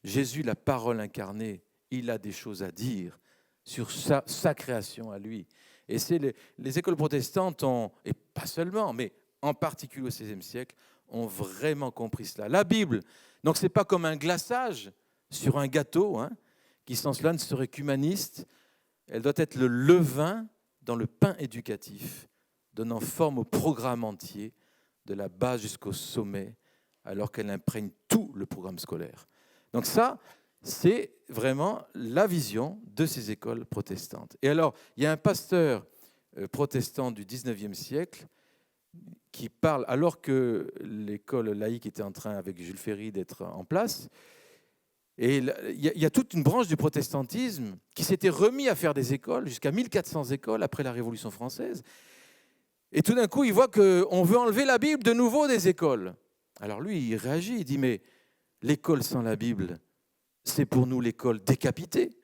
Speaker 1: Jésus, la parole incarnée, il a des choses à dire sur sa création à lui. Et c'est les écoles protestantes et pas seulement, mais en particulier au XVIe siècle, ont vraiment compris cela. La Bible, donc ce n'est pas comme un glaçage sur un gâteau, qui sans cela ne serait qu'humaniste. Elle doit être le levain dans le pain éducatif, donnant forme au programme entier, de la base jusqu'au sommet, alors qu'elle imprègne tout le programme scolaire. Donc ça, c'est vraiment la vision de ces écoles protestantes. Et alors, il y a un pasteur protestant du 19e siècle qui parle, alors que l'école laïque était en train, avec Jules Ferry, d'être en place, et il y a toute une branche du protestantisme qui s'était remis à faire des écoles, jusqu'à 1400 écoles après la Révolution française. Et tout d'un coup, il voit qu'on veut enlever la Bible de nouveau des écoles. Alors lui, il réagit, il dit, mais l'école sans la Bible, c'est pour nous l'école décapitée,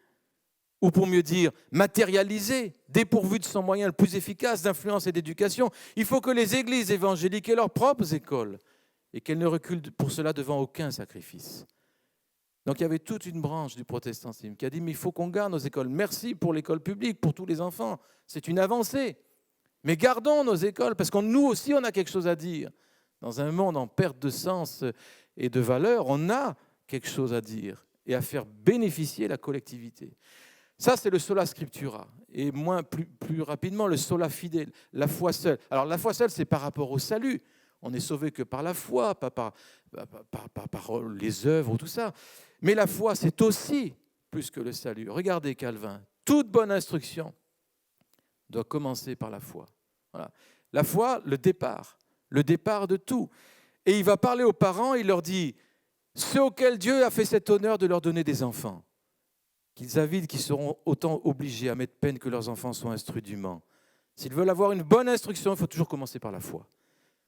Speaker 1: ou pour mieux dire, matérialisée, dépourvue de son moyen le plus efficace d'influence et d'éducation. Il faut que les églises évangéliques aient leurs propres écoles, et qu'elles ne reculent pour cela devant aucun sacrifice. Donc il y avait toute une branche du protestantisme qui a dit, mais il faut qu'on garde nos écoles. Merci pour l'école publique, pour tous les enfants, c'est une avancée. Mais gardons nos écoles, parce que nous aussi, on a quelque chose à dire. Dans un monde en perte de sens et de valeur, on a quelque chose à dire et à faire bénéficier la collectivité. Ça, c'est le sola scriptura. Et plus rapidement, le sola fide, la foi seule. Alors, la foi seule, c'est par rapport au salut. On n'est sauvé que par la foi, pas par les œuvres ou tout ça. Mais la foi, c'est aussi plus que le salut. Regardez Calvin, toute bonne instruction doit commencer par la foi. Voilà. La foi, le départ de tout. Et il va parler aux parents, il leur dit, ceux auxquels Dieu a fait cet honneur de leur donner des enfants, qu'ils avident, qu'ils seront autant obligés à mettre peine que leurs enfants soient instruits dûment. S'ils veulent avoir une bonne instruction, il faut toujours commencer par la foi.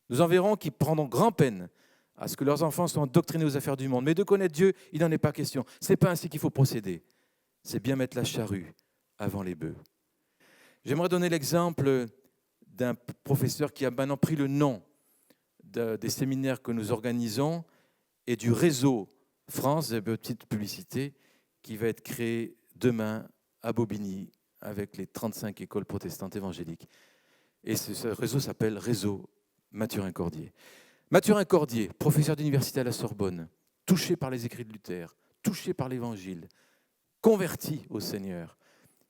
Speaker 1: Nous en verrons qui prendront grand peine à ce que leurs enfants soient endoctrinés aux affaires du monde. Mais de connaître Dieu, il n'en est pas question. Ce n'est pas ainsi qu'il faut procéder. C'est bien mettre la charrue avant les bœufs. J'aimerais donner l'exemple d'un professeur qui a maintenant pris le nom des séminaires que nous organisons et du réseau France, des petites publicités, qui va être créé demain à Bobigny avec les 35 écoles protestantes évangéliques. Et ce réseau s'appelle Réseau Mathurin-Cordier. Mathurin-Cordier, professeur d'université à la Sorbonne, touché par les écrits de Luther, touché par l'Évangile, converti au Seigneur,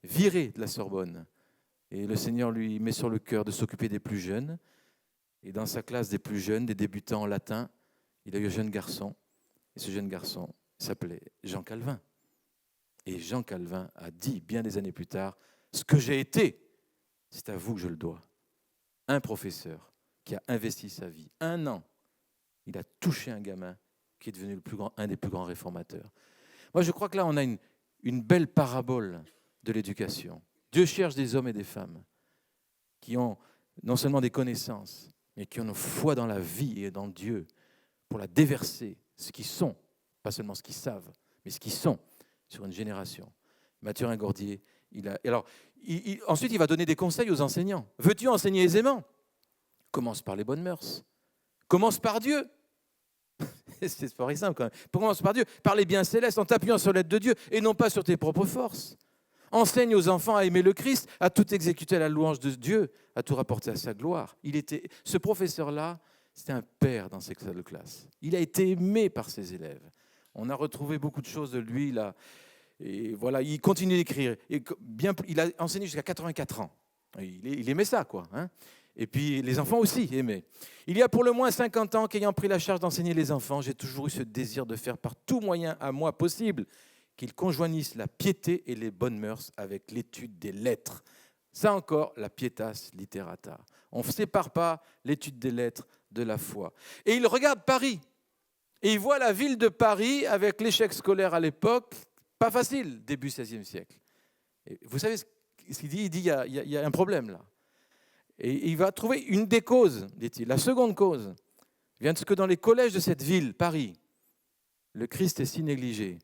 Speaker 1: viré de la Sorbonne. Et le Seigneur lui met sur le cœur de s'occuper des plus jeunes. Et dans sa classe des plus jeunes, des débutants en latin, il a eu un jeune garçon. Et ce jeune garçon s'appelait Jean Calvin. Et Jean Calvin a dit, bien des années plus tard, « Ce que j'ai été, c'est à vous que je le dois. » Un professeur qui a investi sa vie, 1 an, il a touché un gamin qui est devenu un des plus grands réformateurs. Moi, je crois que là, on a une belle parabole de l'éducation. Dieu cherche des hommes et des femmes qui ont non seulement des connaissances, mais qui ont une foi dans la vie et dans Dieu pour la déverser, ce qu'ils sont, pas seulement ce qu'ils savent, mais ce qu'ils sont sur une génération. Mathurin-Cordier, ensuite, il va donner des conseils aux enseignants. Veux-tu enseigner aisément ? Commence par les bonnes mœurs. Commence par Dieu. C'est pas simple quand même. Commence par Dieu, par les biens célestes, en t'appuyant sur l'aide de Dieu et non pas sur tes propres forces. Enseigne aux enfants à aimer le Christ, à tout exécuter à la louange de Dieu, à tout rapporter à sa gloire. Ce professeur-là, c'était un père dans ses salles de classe. Il a été aimé par ses élèves. On a retrouvé beaucoup de choses de lui là. Et voilà, il continue d'écrire. Il a enseigné jusqu'à 84 ans. Il aimait ça, quoi. Hein. Et puis les enfants aussi aimaient. Il y a pour le moins 50 ans qu'ayant pris la charge d'enseigner les enfants, j'ai toujours eu ce désir de faire par tout moyen à moi possible qu'ils conjoignissent la piété et les bonnes mœurs avec l'étude des lettres. Ça encore, la pietas literata. On ne sépare pas l'étude des lettres de la foi. Et il regarde Paris. Et il voit la ville de Paris avec l'échec scolaire à l'époque, pas facile, début XVIe siècle. Et vous savez ce qu'il dit ? Il dit il y a un problème là. Et il va trouver une des causes, dit-il. La seconde cause vient de ce que dans les collèges de cette ville, Paris, le Christ est si négligé,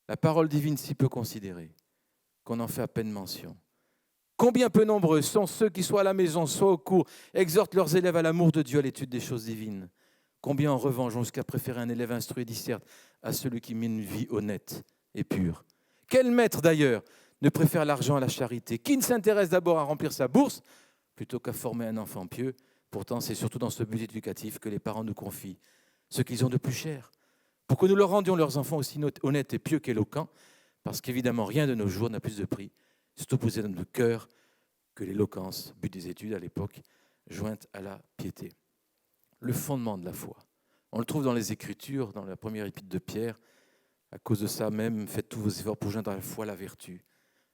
Speaker 1: la parole divine si peu considérée, qu'on en fait à peine mention. Combien peu nombreux sont ceux qui, soit à la maison, soit au cours, exhortent leurs élèves à l'amour de Dieu, à l'étude des choses divines. Combien en revanche ont jusqu'à préférer un élève instruit et disserte à celui qui mène une vie honnête et pure. Quel maître d'ailleurs ne préfère l'argent à la charité? Qui ne s'intéresse d'abord à remplir sa bourse plutôt qu'à former un enfant pieux? Pourtant, c'est surtout dans ce but éducatif que les parents nous confient ce qu'ils ont de plus cher, pour que nous leur rendions leurs enfants aussi honnêtes et pieux qu'éloquents, parce qu'évidemment, rien de nos jours n'a plus de prix, surtout posé dans notre cœur, que l'éloquence, but des études à l'époque, jointe à la piété. Le fondement de la foi. On le trouve dans les Écritures, dans la première épître de Pierre. À cause de ça même, faites tous vos efforts pour joindre à la foi la vertu,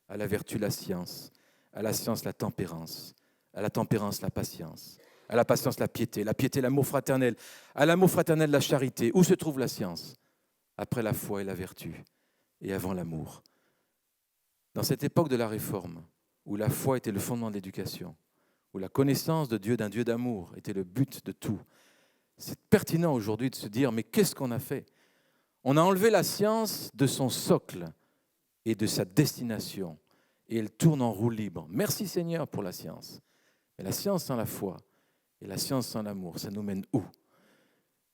Speaker 1: à la vertu la science, à la science la tempérance, à la tempérance la patience, à la patience la piété l'amour fraternel, à l'amour fraternel la charité. Où se trouve la science? Après la foi et la vertu, et avant l'amour. Dans cette époque de la Réforme, où la foi était le fondement de l'éducation, où la connaissance de Dieu, d'un Dieu d'amour, était le but de tout, c'est pertinent aujourd'hui de se dire, mais qu'est-ce qu'on a fait? On a enlevé la science de son socle et de sa destination, et elle tourne en roue libre. Merci Seigneur pour la science. Mais la science sans la foi et la science sans l'amour, ça nous mène où?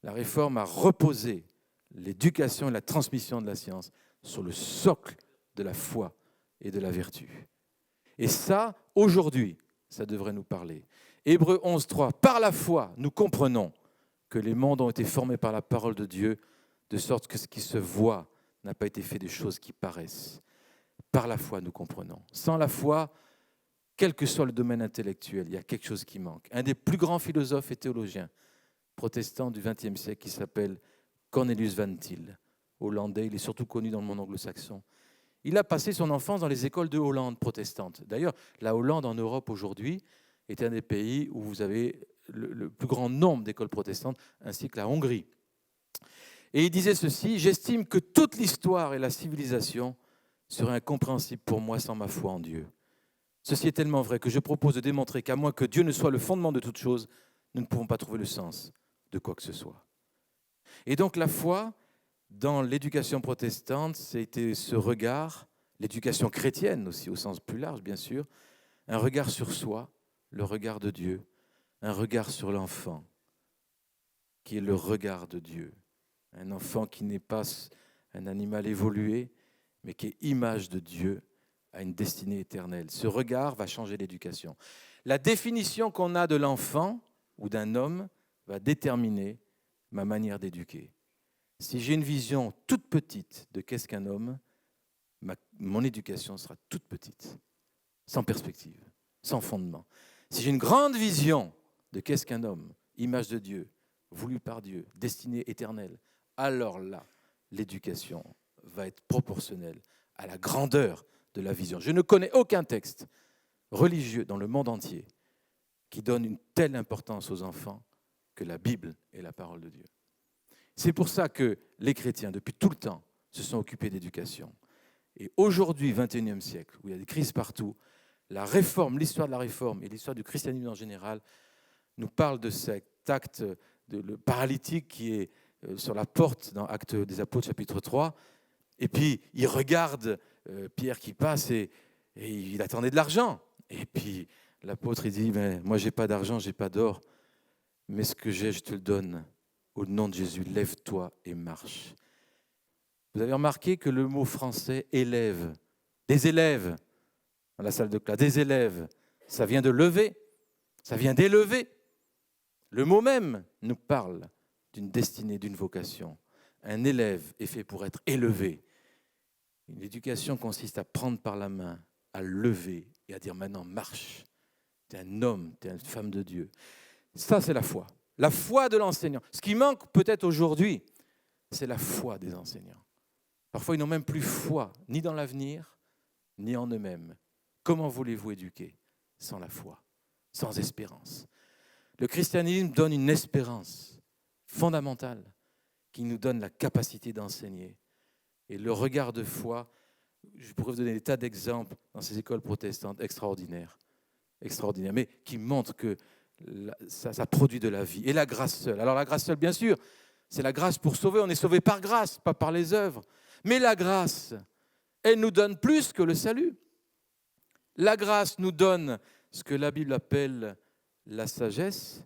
Speaker 1: La Réforme a reposé l'éducation et la transmission de la science sur le socle de la foi et de la vertu. Et ça, aujourd'hui, ça devrait nous parler. Hébreux 11.3, par la foi, nous comprenons que les mondes ont été formés par la parole de Dieu, de sorte que ce qui se voit n'a pas été fait des choses qui paraissent. Par la foi, nous comprenons. Sans la foi, quel que soit le domaine intellectuel, il y a quelque chose qui manque. Un des plus grands philosophes et théologiens protestants du XXe siècle qui s'appelle Cornelius Van Til, hollandais, il est surtout connu dans le monde anglo-saxon. Il a passé son enfance dans les écoles de Hollande protestantes. D'ailleurs, la Hollande en Europe aujourd'hui est un des pays où vous avez le plus grand nombre d'écoles protestantes, ainsi que la Hongrie. Et il disait ceci, « J'estime que toute l'histoire et la civilisation seraient incompréhensibles pour moi sans ma foi en Dieu. Ceci est tellement vrai que je propose de démontrer qu'à moins que Dieu ne soit le fondement de toute chose, nous ne pouvons pas trouver le sens de quoi que ce soit. » Et donc la foi, dans l'éducation protestante, c'était ce regard, l'éducation chrétienne aussi au sens plus large bien sûr, un regard sur soi, le regard de Dieu, un regard sur l'enfant, qui est le regard de Dieu. Un enfant qui n'est pas un animal évolué, mais qui est image de Dieu, a une destinée éternelle. Ce regard va changer l'éducation. La définition qu'on a de l'enfant ou d'un homme va déterminer ma manière d'éduquer. Si j'ai une vision toute petite de qu'est-ce qu'un homme, mon éducation sera toute petite, sans perspective, sans fondement. Si j'ai une grande vision de qu'est-ce qu'un homme, image de Dieu, voulu par Dieu, destinée éternelle, alors là, l'éducation va être proportionnelle à la grandeur de la vision. Je ne connais aucun texte religieux dans le monde entier qui donne une telle importance aux enfants que la Bible est la parole de Dieu. C'est pour ça que les chrétiens, depuis tout le temps, se sont occupés d'éducation. Et aujourd'hui, 21e siècle, où il y a des crises partout, la réforme, l'histoire de la réforme et l'histoire du christianisme en général nous parle de cet acte, le paralytique qui est sur la porte dans Actes des Apôtres, chapitre 3. Et puis, il regarde Pierre qui passe et il attendait de l'argent. Et puis, l'apôtre, il dit, mais moi, je n'ai pas d'argent, je n'ai pas d'or, mais ce que j'ai, je te le donne. Au nom de Jésus, lève-toi et marche. Vous avez remarqué que le mot français élève, des élèves dans la salle de classe, des élèves, ça vient de lever, ça vient d'élever. Le mot même nous parle d'une destinée, d'une vocation. Un élève est fait pour être élevé. L'éducation consiste à prendre par la main, à lever et à dire maintenant marche. Tu es un homme, tu es une femme de Dieu. Ça, c'est la foi. La foi de l'enseignant. Ce qui manque peut-être aujourd'hui, c'est la foi des enseignants. Parfois, ils n'ont même plus foi, ni dans l'avenir, ni en eux-mêmes. Comment voulez-vous éduquer sans la foi, sans espérance? Le christianisme donne une espérance fondamentale qui nous donne la capacité d'enseigner. Et le regard de foi, je pourrais vous donner des tas d'exemples dans ces écoles protestantes extraordinaires, mais qui montrent que ça produit de la vie. Et la grâce seule. Alors la grâce seule, bien sûr, c'est la grâce pour sauver. On est sauvé par grâce, pas par les œuvres. Mais la grâce, elle nous donne plus que le salut. La grâce nous donne ce que la Bible appelle la sagesse.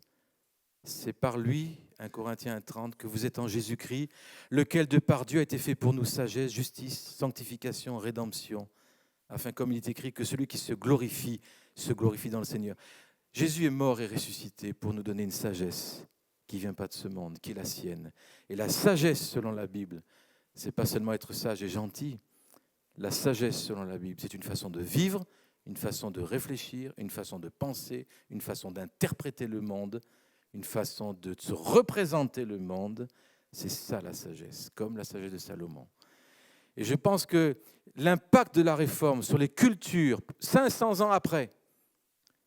Speaker 1: C'est par lui, 1 Corinthiens 30, que vous êtes en Jésus-Christ, lequel de par Dieu a été fait pour nous sagesse, justice, sanctification, rédemption, afin, comme il est écrit, que celui qui se glorifie dans le Seigneur. Jésus est mort et ressuscité pour nous donner une sagesse qui ne vient pas de ce monde, qui est la sienne. Et la sagesse, selon la Bible, ce n'est pas seulement être sage et gentil. La sagesse, selon la Bible, c'est une façon de vivre, une façon de réfléchir, une façon de penser, une façon d'interpréter le monde, une façon de se représenter le monde. C'est ça la sagesse, comme la sagesse de Salomon. Et je pense que l'impact de la réforme sur les cultures, 500 ans après,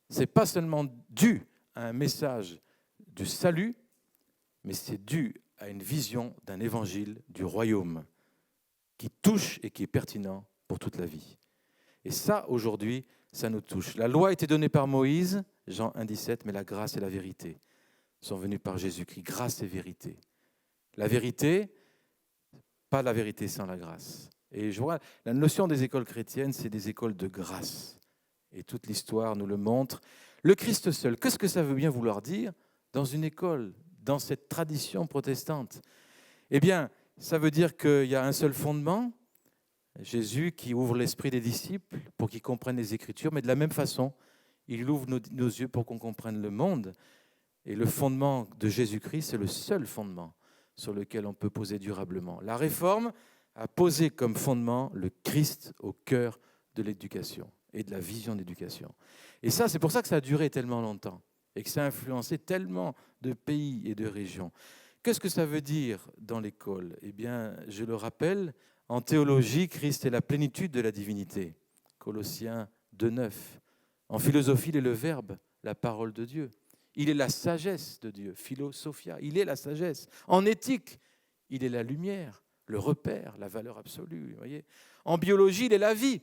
Speaker 1: ce n'est pas seulement dû à un message du salut, mais c'est dû à une vision d'un évangile du royaume qui touche et qui est pertinent pour toute la vie. Et ça, aujourd'hui, ça nous touche. La loi a été donnée par Moïse, Jean 1,17, mais la grâce et la vérité sont venues par Jésus-Christ. Grâce et vérité. La vérité, pas la vérité sans la grâce. Et je vois, la notion des écoles chrétiennes, c'est des écoles de grâce. Et toute l'histoire nous le montre. Le Christ seul, qu'est-ce que ça veut bien vouloir dire dans une école, dans cette tradition protestante? Eh bien, ça veut dire qu'il y a un seul fondement, Jésus qui ouvre l'esprit des disciples pour qu'ils comprennent les Écritures, mais de la même façon, il ouvre nos yeux pour qu'on comprenne le monde. Et le fondement de Jésus-Christ, c'est le seul fondement sur lequel on peut poser durablement. La Réforme a posé comme fondement le Christ au cœur de l'éducation et de la vision d'éducation. Et ça, c'est pour ça que ça a duré tellement longtemps et que ça a influencé tellement de pays et de régions. Qu'est-ce que ça veut dire dans l'école? Eh bien, je le rappelle, en théologie, Christ est la plénitude de la divinité. Colossiens 2,9. En philosophie, il est le Verbe, la parole de Dieu. Il est la sagesse de Dieu, philosophia. Il est la sagesse. En éthique, il est la lumière, le repère, la valeur absolue. Vous voyez. En biologie, il est la vie.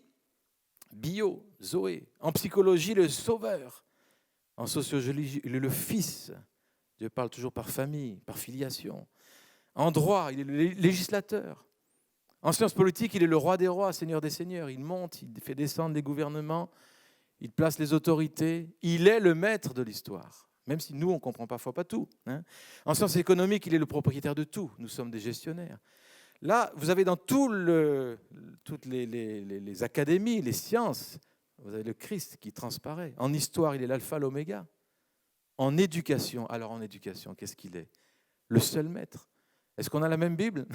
Speaker 1: Bio, Zoé. En psychologie, le sauveur. En sociologie, il est le fils. Dieu parle toujours par famille, par filiation. En droit, il est le législateur. En sciences politiques, il est le roi des rois, seigneur des seigneurs. Il monte, il fait descendre les gouvernements. il place les autorités, il est le maître de l'histoire. Même si nous, on ne comprend parfois pas tout. En sciences économiques, il est le propriétaire de tout. Nous sommes des gestionnaires. Là, vous avez dans toutes les académies, les sciences, vous avez le Christ qui transparaît. En histoire, il est l'alpha, l'oméga. En éducation, alors en éducation, qu'est-ce qu'il est? Le seul maître. Est-ce qu'on a la même Bible?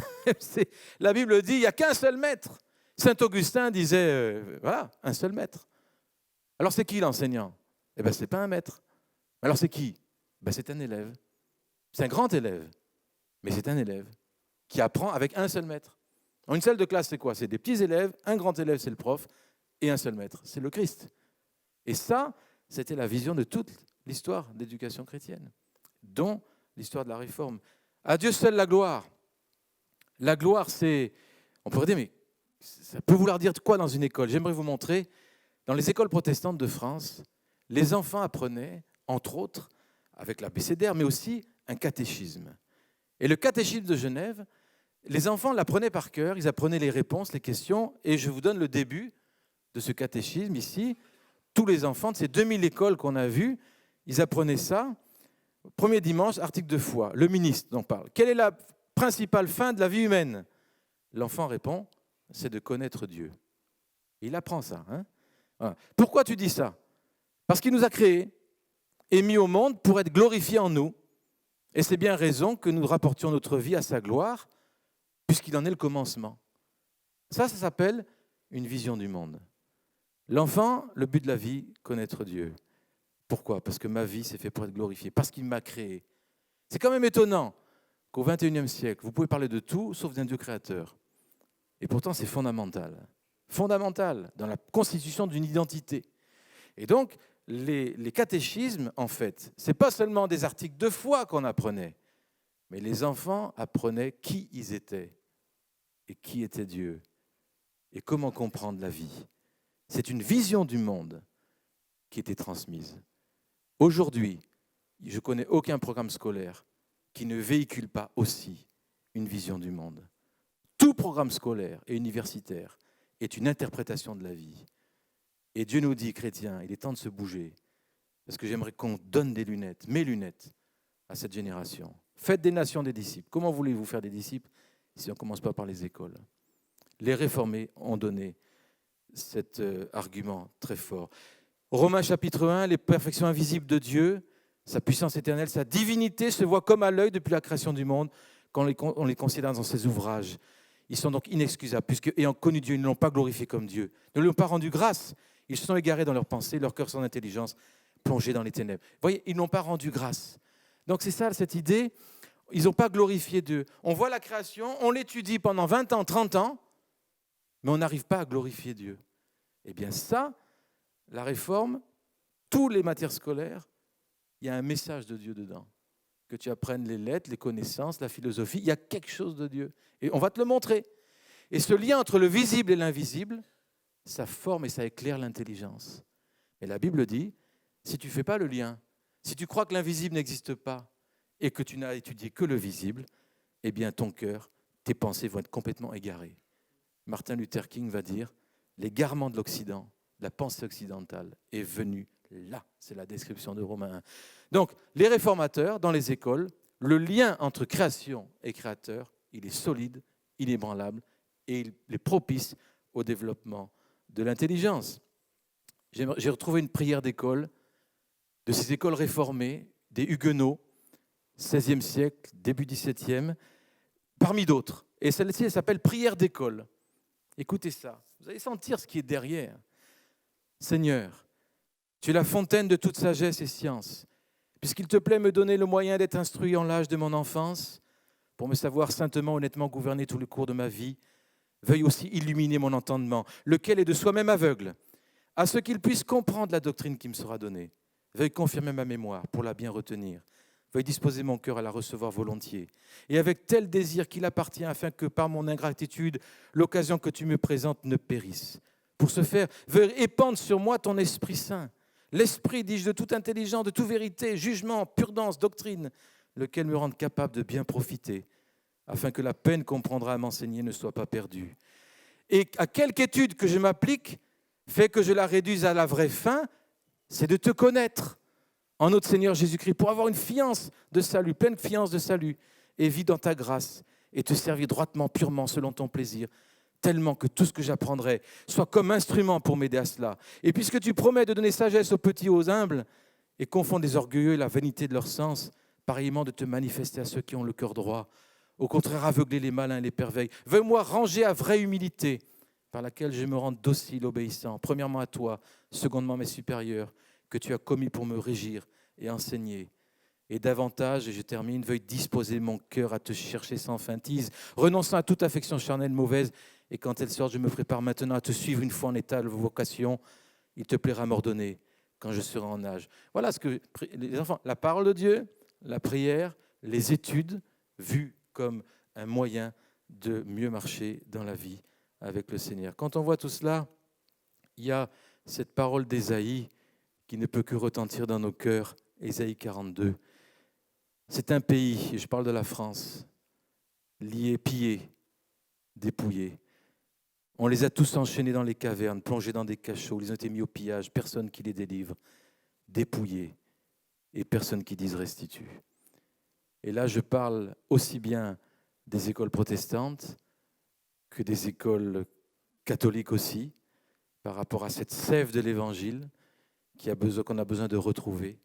Speaker 1: La Bible dit, il n'y a qu'un seul maître. Saint Augustin disait, voilà, un seul maître. Alors c'est qui l'enseignant? Eh bien, ce n'est pas un maître. Alors c'est qui? C'est un élève. C'est un grand élève, mais c'est un élève qui apprend avec un seul maître. En une salle de classe, c'est quoi? C'est des petits élèves, un grand élève, c'est le prof, et un seul maître, c'est le Christ. Et ça, c'était la vision de toute l'histoire d'éducation chrétienne, dont l'histoire de la Réforme. À Dieu seul la gloire. La gloire, c'est... On pourrait dire, mais ça peut vouloir dire quoi dans une école? J'aimerais vous montrer, dans les écoles protestantes de France, les enfants apprenaient, entre autres, avec l'abécédaire, mais aussi un catéchisme. Et le catéchisme de Genève, les enfants l'apprenaient par cœur, ils apprenaient les réponses, les questions, et je vous donne le début de ce catéchisme ici. Tous les enfants de ces 2000 écoles qu'on a vues, ils apprenaient ça. Premier dimanche, article de foi, le ministre en parle. Quelle est la principale fin de la vie humaine? L'enfant répond, c'est de connaître Dieu. Il apprend ça. Voilà. Pourquoi tu dis ça? Parce qu'il nous a créés et mis au monde pour être glorifié en nous. Et c'est bien raison que nous rapportions notre vie à sa gloire, puisqu'il en est le commencement. Ça s'appelle une vision du monde. L'enfant, le but de la vie, connaître Dieu. Pourquoi? Parce que ma vie, c'est fait pour être glorifiée, parce qu'il m'a créé. C'est quand même étonnant qu'au XXIe siècle, vous pouvez parler de tout, sauf d'un Dieu créateur. Et pourtant, c'est fondamental. Fondamental dans la constitution d'une identité. Et donc, les catéchismes, en fait, ce n'est pas seulement des articles de foi qu'on apprenait, mais les enfants apprenaient qui ils étaient et qui était Dieu et comment comprendre la vie. C'est une vision du monde qui était transmise. Aujourd'hui, je ne connais aucun programme scolaire qui ne véhicule pas aussi une vision du monde. Tout programme scolaire et universitaire est une interprétation de la vie. Et Dieu nous dit, chrétiens, il est temps de se bouger, parce que j'aimerais qu'on donne des lunettes, mes lunettes, à cette génération. Faites des nations des disciples. Comment voulez-vous faire des disciples si on ne commence pas par les écoles? Les réformés ont donné cet argument très fort. Romains chapitre 1, les perfections invisibles de Dieu, sa puissance éternelle, sa divinité se voit comme à l'œil depuis la création du monde, quand on les considère dans ses ouvrages. Ils sont donc inexcusables, puisque, ayant connu Dieu, ils ne l'ont pas glorifié comme Dieu, ne lui ont pas rendu grâce. Ils se sont égarés dans leurs pensées, leur cœur sans intelligence, plongés dans les ténèbres. Vous voyez, ils n'ont pas rendu grâce. Donc c'est ça, cette idée, ils n'ont pas glorifié Dieu. On voit la création, on l'étudie pendant 20 ans, 30 ans, mais on n'arrive pas à glorifier Dieu. Eh bien ça, la réforme, toutes les matières scolaires, il y a un message de Dieu dedans. Que tu apprennes les lettres, les connaissances, la philosophie, il y a quelque chose de Dieu. Et on va te le montrer. Et ce lien entre le visible et l'invisible, ça forme et ça éclaire l'intelligence. Et la Bible dit, si tu ne fais pas le lien, si tu crois que l'invisible n'existe pas et que tu n'as étudié que le visible, eh bien ton cœur, tes pensées vont être complètement égarées. Martin Luther King va dire, l'égarement de l'Occident, la pensée occidentale est venue là. C'est la description de Romains 1. Donc, les réformateurs, dans les écoles, le lien entre création et créateur, il est solide, inébranlable et il est propice au développement de l'intelligence. J'ai retrouvé une prière d'école, de ces écoles réformées, des Huguenots, 16e siècle, début 17e, parmi d'autres. Et celle-ci, elle s'appelle prière d'école. Écoutez ça, vous allez sentir ce qui est derrière. Seigneur, tu es la fontaine de toute sagesse et science. Puisqu'il te plaît me donner le moyen d'être instruit en l'âge de mon enfance, pour me savoir saintement, honnêtement gouverner tout le cours de ma vie, veuille aussi illuminer mon entendement, lequel est de soi-même aveugle, à ce qu'il puisse comprendre la doctrine qui me sera donnée. Veuille confirmer ma mémoire pour la bien retenir. Veuille disposer mon cœur à la recevoir volontiers, et avec tel désir qu'il appartient, afin que par mon ingratitude, l'occasion que tu me présentes ne périsse. Pour ce faire, veuille épandre sur moi ton Esprit Saint, l'Esprit, dis-je, de toute intelligence, de toute vérité, jugement, prudence, doctrine, lequel me rende capable de bien profiter, afin que la peine qu'on prendra à m'enseigner ne soit pas perdue. Et à quelque étude que je m'applique, Fais que je la réduise à la vraie fin, c'est de te connaître en notre Seigneur Jésus-Christ, pour avoir une fiance de salut, pleine fiance de salut, et vivre dans ta grâce, et te servir droitement, purement, selon ton plaisir, tellement que tout ce que j'apprendrai soit comme instrument pour m'aider à cela. Et puisque tu promets de donner sagesse aux petits et aux humbles, et confondre les orgueilleux et la vanité de leur sens, pareillement de te manifester à ceux qui ont le cœur droit, au contraire aveugler les malins et les pervers. Veuille-moi ranger à vraie humilité, par laquelle je me rende docile, obéissant, premièrement à toi, secondement à mes supérieurs, que tu as commis pour me régir et enseigner. Et davantage, et je termine, veuille disposer mon cœur à te chercher sans feintise, renonçant à toute affection charnelle mauvaise, et quand elle sort, je me prépare maintenant à te suivre une fois en état de vocation. Il te plaira m'ordonner quand je serai en âge. Voilà ce que les enfants, la parole de Dieu, la prière, les études, vues comme un moyen de mieux marcher dans la vie avec le Seigneur. Quand on voit tout cela, il y a cette parole d'Ésaïe qui ne peut que retentir dans nos cœurs, Ésaïe 42. C'est un pays, et je parle de la France, lié, pillé, dépouillé. On les a tous enchaînés dans les cavernes, plongés dans des cachots, ils ont été mis au pillage, personne qui les délivre, dépouillés, et personne qui dise restitue. Et là, je parle aussi bien des écoles protestantes que des écoles catholiques aussi, par rapport à cette sève de l'Évangile qu'on a besoin de retrouver.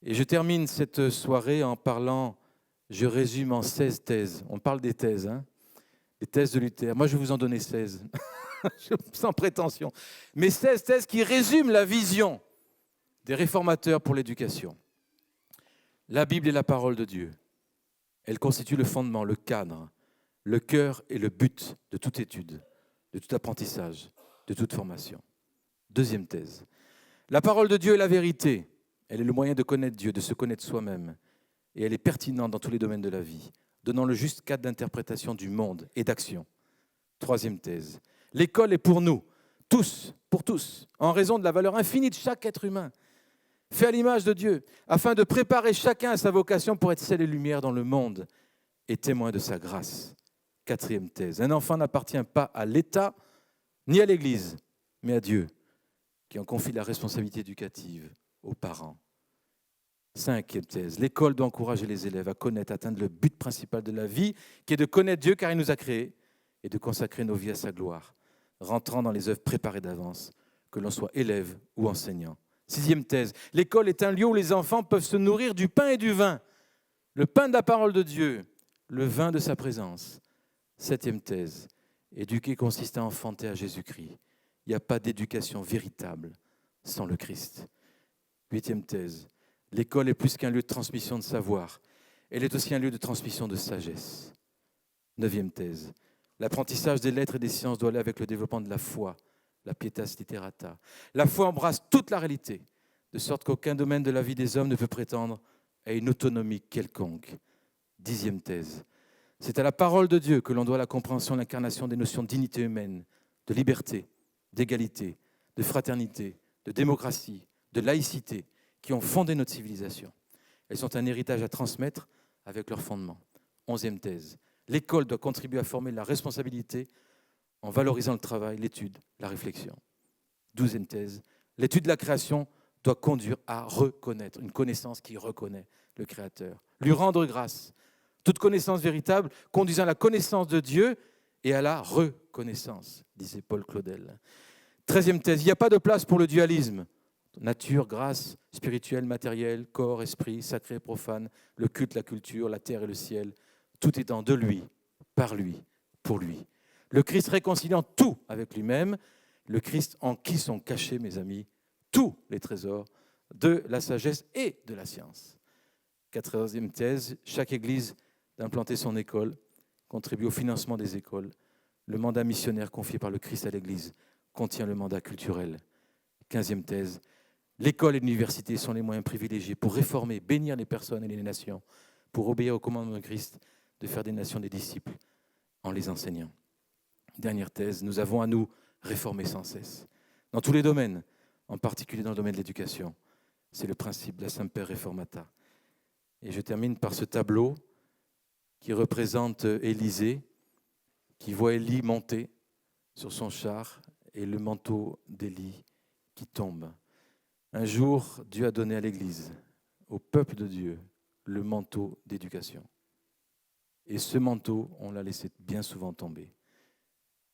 Speaker 1: Et je termine cette soirée en parlant, je résume en 16 thèses. On parle des thèses, hein, les thèses de Luther. Moi, je vais vous en donner 16, sans prétention. Mais 16 thèses qui résument la vision des réformateurs pour l'éducation. La Bible est la parole de Dieu. Elle constitue le fondement, le cadre, le cœur et le but de toute étude, de tout apprentissage, de toute formation. Deuxième thèse. La parole de Dieu est la vérité. Elle est le moyen de connaître Dieu, de se connaître soi-même. Et elle est pertinente dans tous les domaines de la vie, donnant le juste cadre d'interprétation du monde et d'action. Troisième thèse. L'école est pour nous, tous, pour tous, en raison de la valeur infinie de chaque être humain, fait à l'image de Dieu, afin de préparer chacun à sa vocation pour être sel et lumière dans le monde et témoin de sa grâce. Quatrième thèse. Un enfant n'appartient pas à l'État ni à l'Église, mais à Dieu, qui en confie la responsabilité éducative aux parents. Cinquième thèse, l'école doit encourager les élèves à connaître, à atteindre le but principal de la vie, qui est de connaître Dieu car il nous a créés et de consacrer nos vies à sa gloire, rentrant dans les œuvres préparées d'avance, que l'on soit élève ou enseignant. Sixième thèse, l'école est un lieu où les enfants peuvent se nourrir du pain et du vin, le pain de la parole de Dieu, le vin de sa présence. Septième thèse, éduquer consiste à enfanter à Jésus-Christ. Il n'y a pas d'éducation véritable sans le Christ. Huitième thèse, l'école est plus qu'un lieu de transmission de savoir. Elle est aussi un lieu de transmission de sagesse. Neuvième thèse, l'apprentissage des lettres et des sciences doit aller avec le développement de la foi, la pietas literata. La foi embrasse toute la réalité, de sorte qu'aucun domaine de la vie des hommes ne peut prétendre à une autonomie quelconque. Dixième thèse, c'est à la parole de Dieu que l'on doit la compréhension, l'incarnation des notions de dignité humaine, de liberté, d'égalité, de fraternité, de démocratie, de laïcité, qui ont fondé notre civilisation. Elles sont un héritage à transmettre avec leurs fondements. Onzième thèse, l'école doit contribuer à former la responsabilité en valorisant le travail, l'étude, la réflexion. Douzième thèse, l'étude de la création doit conduire à reconnaître, une connaissance qui reconnaît le Créateur, lui rendre grâce. Toute connaissance véritable conduisant à la connaissance de Dieu et à la reconnaissance, disait Paul Claudel. 13e thèse, il n'y a pas de place pour le dualisme. Nature, grâce, spirituelle, matérielle, corps, esprit, sacré, profane, le culte, la culture, la terre et le ciel, tout étant de lui, par lui, pour lui. Le Christ réconciliant tout avec lui-même, le Christ en qui sont cachés, mes amis, tous les trésors de la sagesse et de la science. 14e thèse, chaque église d'implanter son école, contribue au financement des écoles. Le mandat missionnaire confié par le Christ à l'Église contient le mandat culturel. 15e thèse, l'école et l'université sont les moyens privilégiés pour réformer, bénir les personnes et les nations, pour obéir au commandement de Christ de faire des nations des disciples en les enseignant. Dernière thèse, nous avons à nous réformer sans cesse, dans tous les domaines, en particulier dans le domaine de l'éducation. C'est le principe de la Semper Reformata. Et je termine par ce tableau qui représente Élisée, qui voit Élie monter sur son char et le manteau d'Élie qui tombe. Un jour, Dieu a donné à l'Église, au peuple de Dieu, le manteau d'éducation. Et ce manteau, on l'a laissé bien souvent tomber.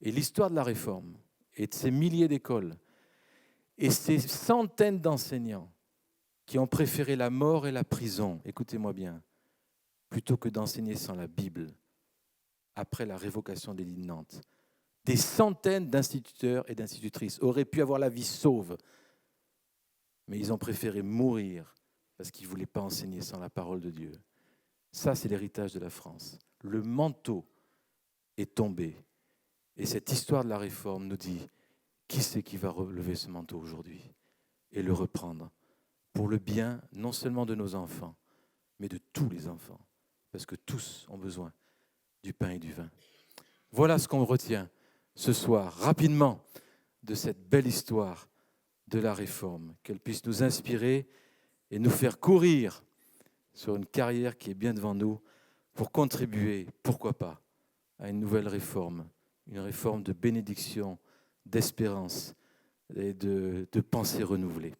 Speaker 1: Et l'histoire de la Réforme, et de ces milliers d'écoles, et ces centaines d'enseignants qui ont préféré la mort et la prison, écoutez-moi bien, plutôt que d'enseigner sans la Bible, après la révocation des l'édit de Nantes. Des centaines d'instituteurs et d'institutrices auraient pu avoir la vie sauve, mais ils ont préféré mourir parce qu'ils ne voulaient pas enseigner sans la parole de Dieu. Ça, c'est l'héritage de la France. Le manteau est tombé. Et cette histoire de la Réforme nous dit, qui c'est qui va relever ce manteau aujourd'hui et le reprendre pour le bien non seulement de nos enfants, mais de tous les enfants, parce que tous ont besoin du pain et du vin. Voilà ce qu'on retient ce soir, rapidement, de cette belle histoire de la Réforme, qu'elle puisse nous inspirer et nous faire courir sur une carrière qui est bien devant nous pour contribuer, pourquoi pas, à une nouvelle réforme, une réforme de bénédiction, d'espérance et de pensée renouvelée.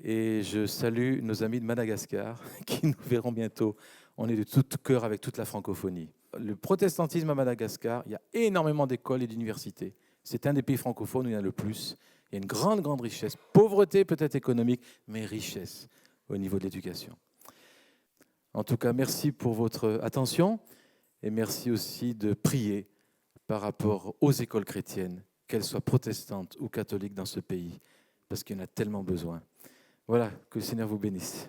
Speaker 1: Et je salue nos amis de Madagascar qui nous verront bientôt. On est de tout cœur avec toute la francophonie. Le protestantisme à Madagascar, il y a énormément d'écoles et d'universités. C'est un des pays francophones où il y en a le plus. Il y a une grande, grande richesse. Pauvreté peut-être économique, mais richesse au niveau de l'éducation. En tout cas, merci pour votre attention et merci aussi de prier par rapport aux écoles chrétiennes, qu'elles soient protestantes ou catholiques dans ce pays, parce qu'il y en a tellement besoin. Voilà, que le Seigneur vous bénisse.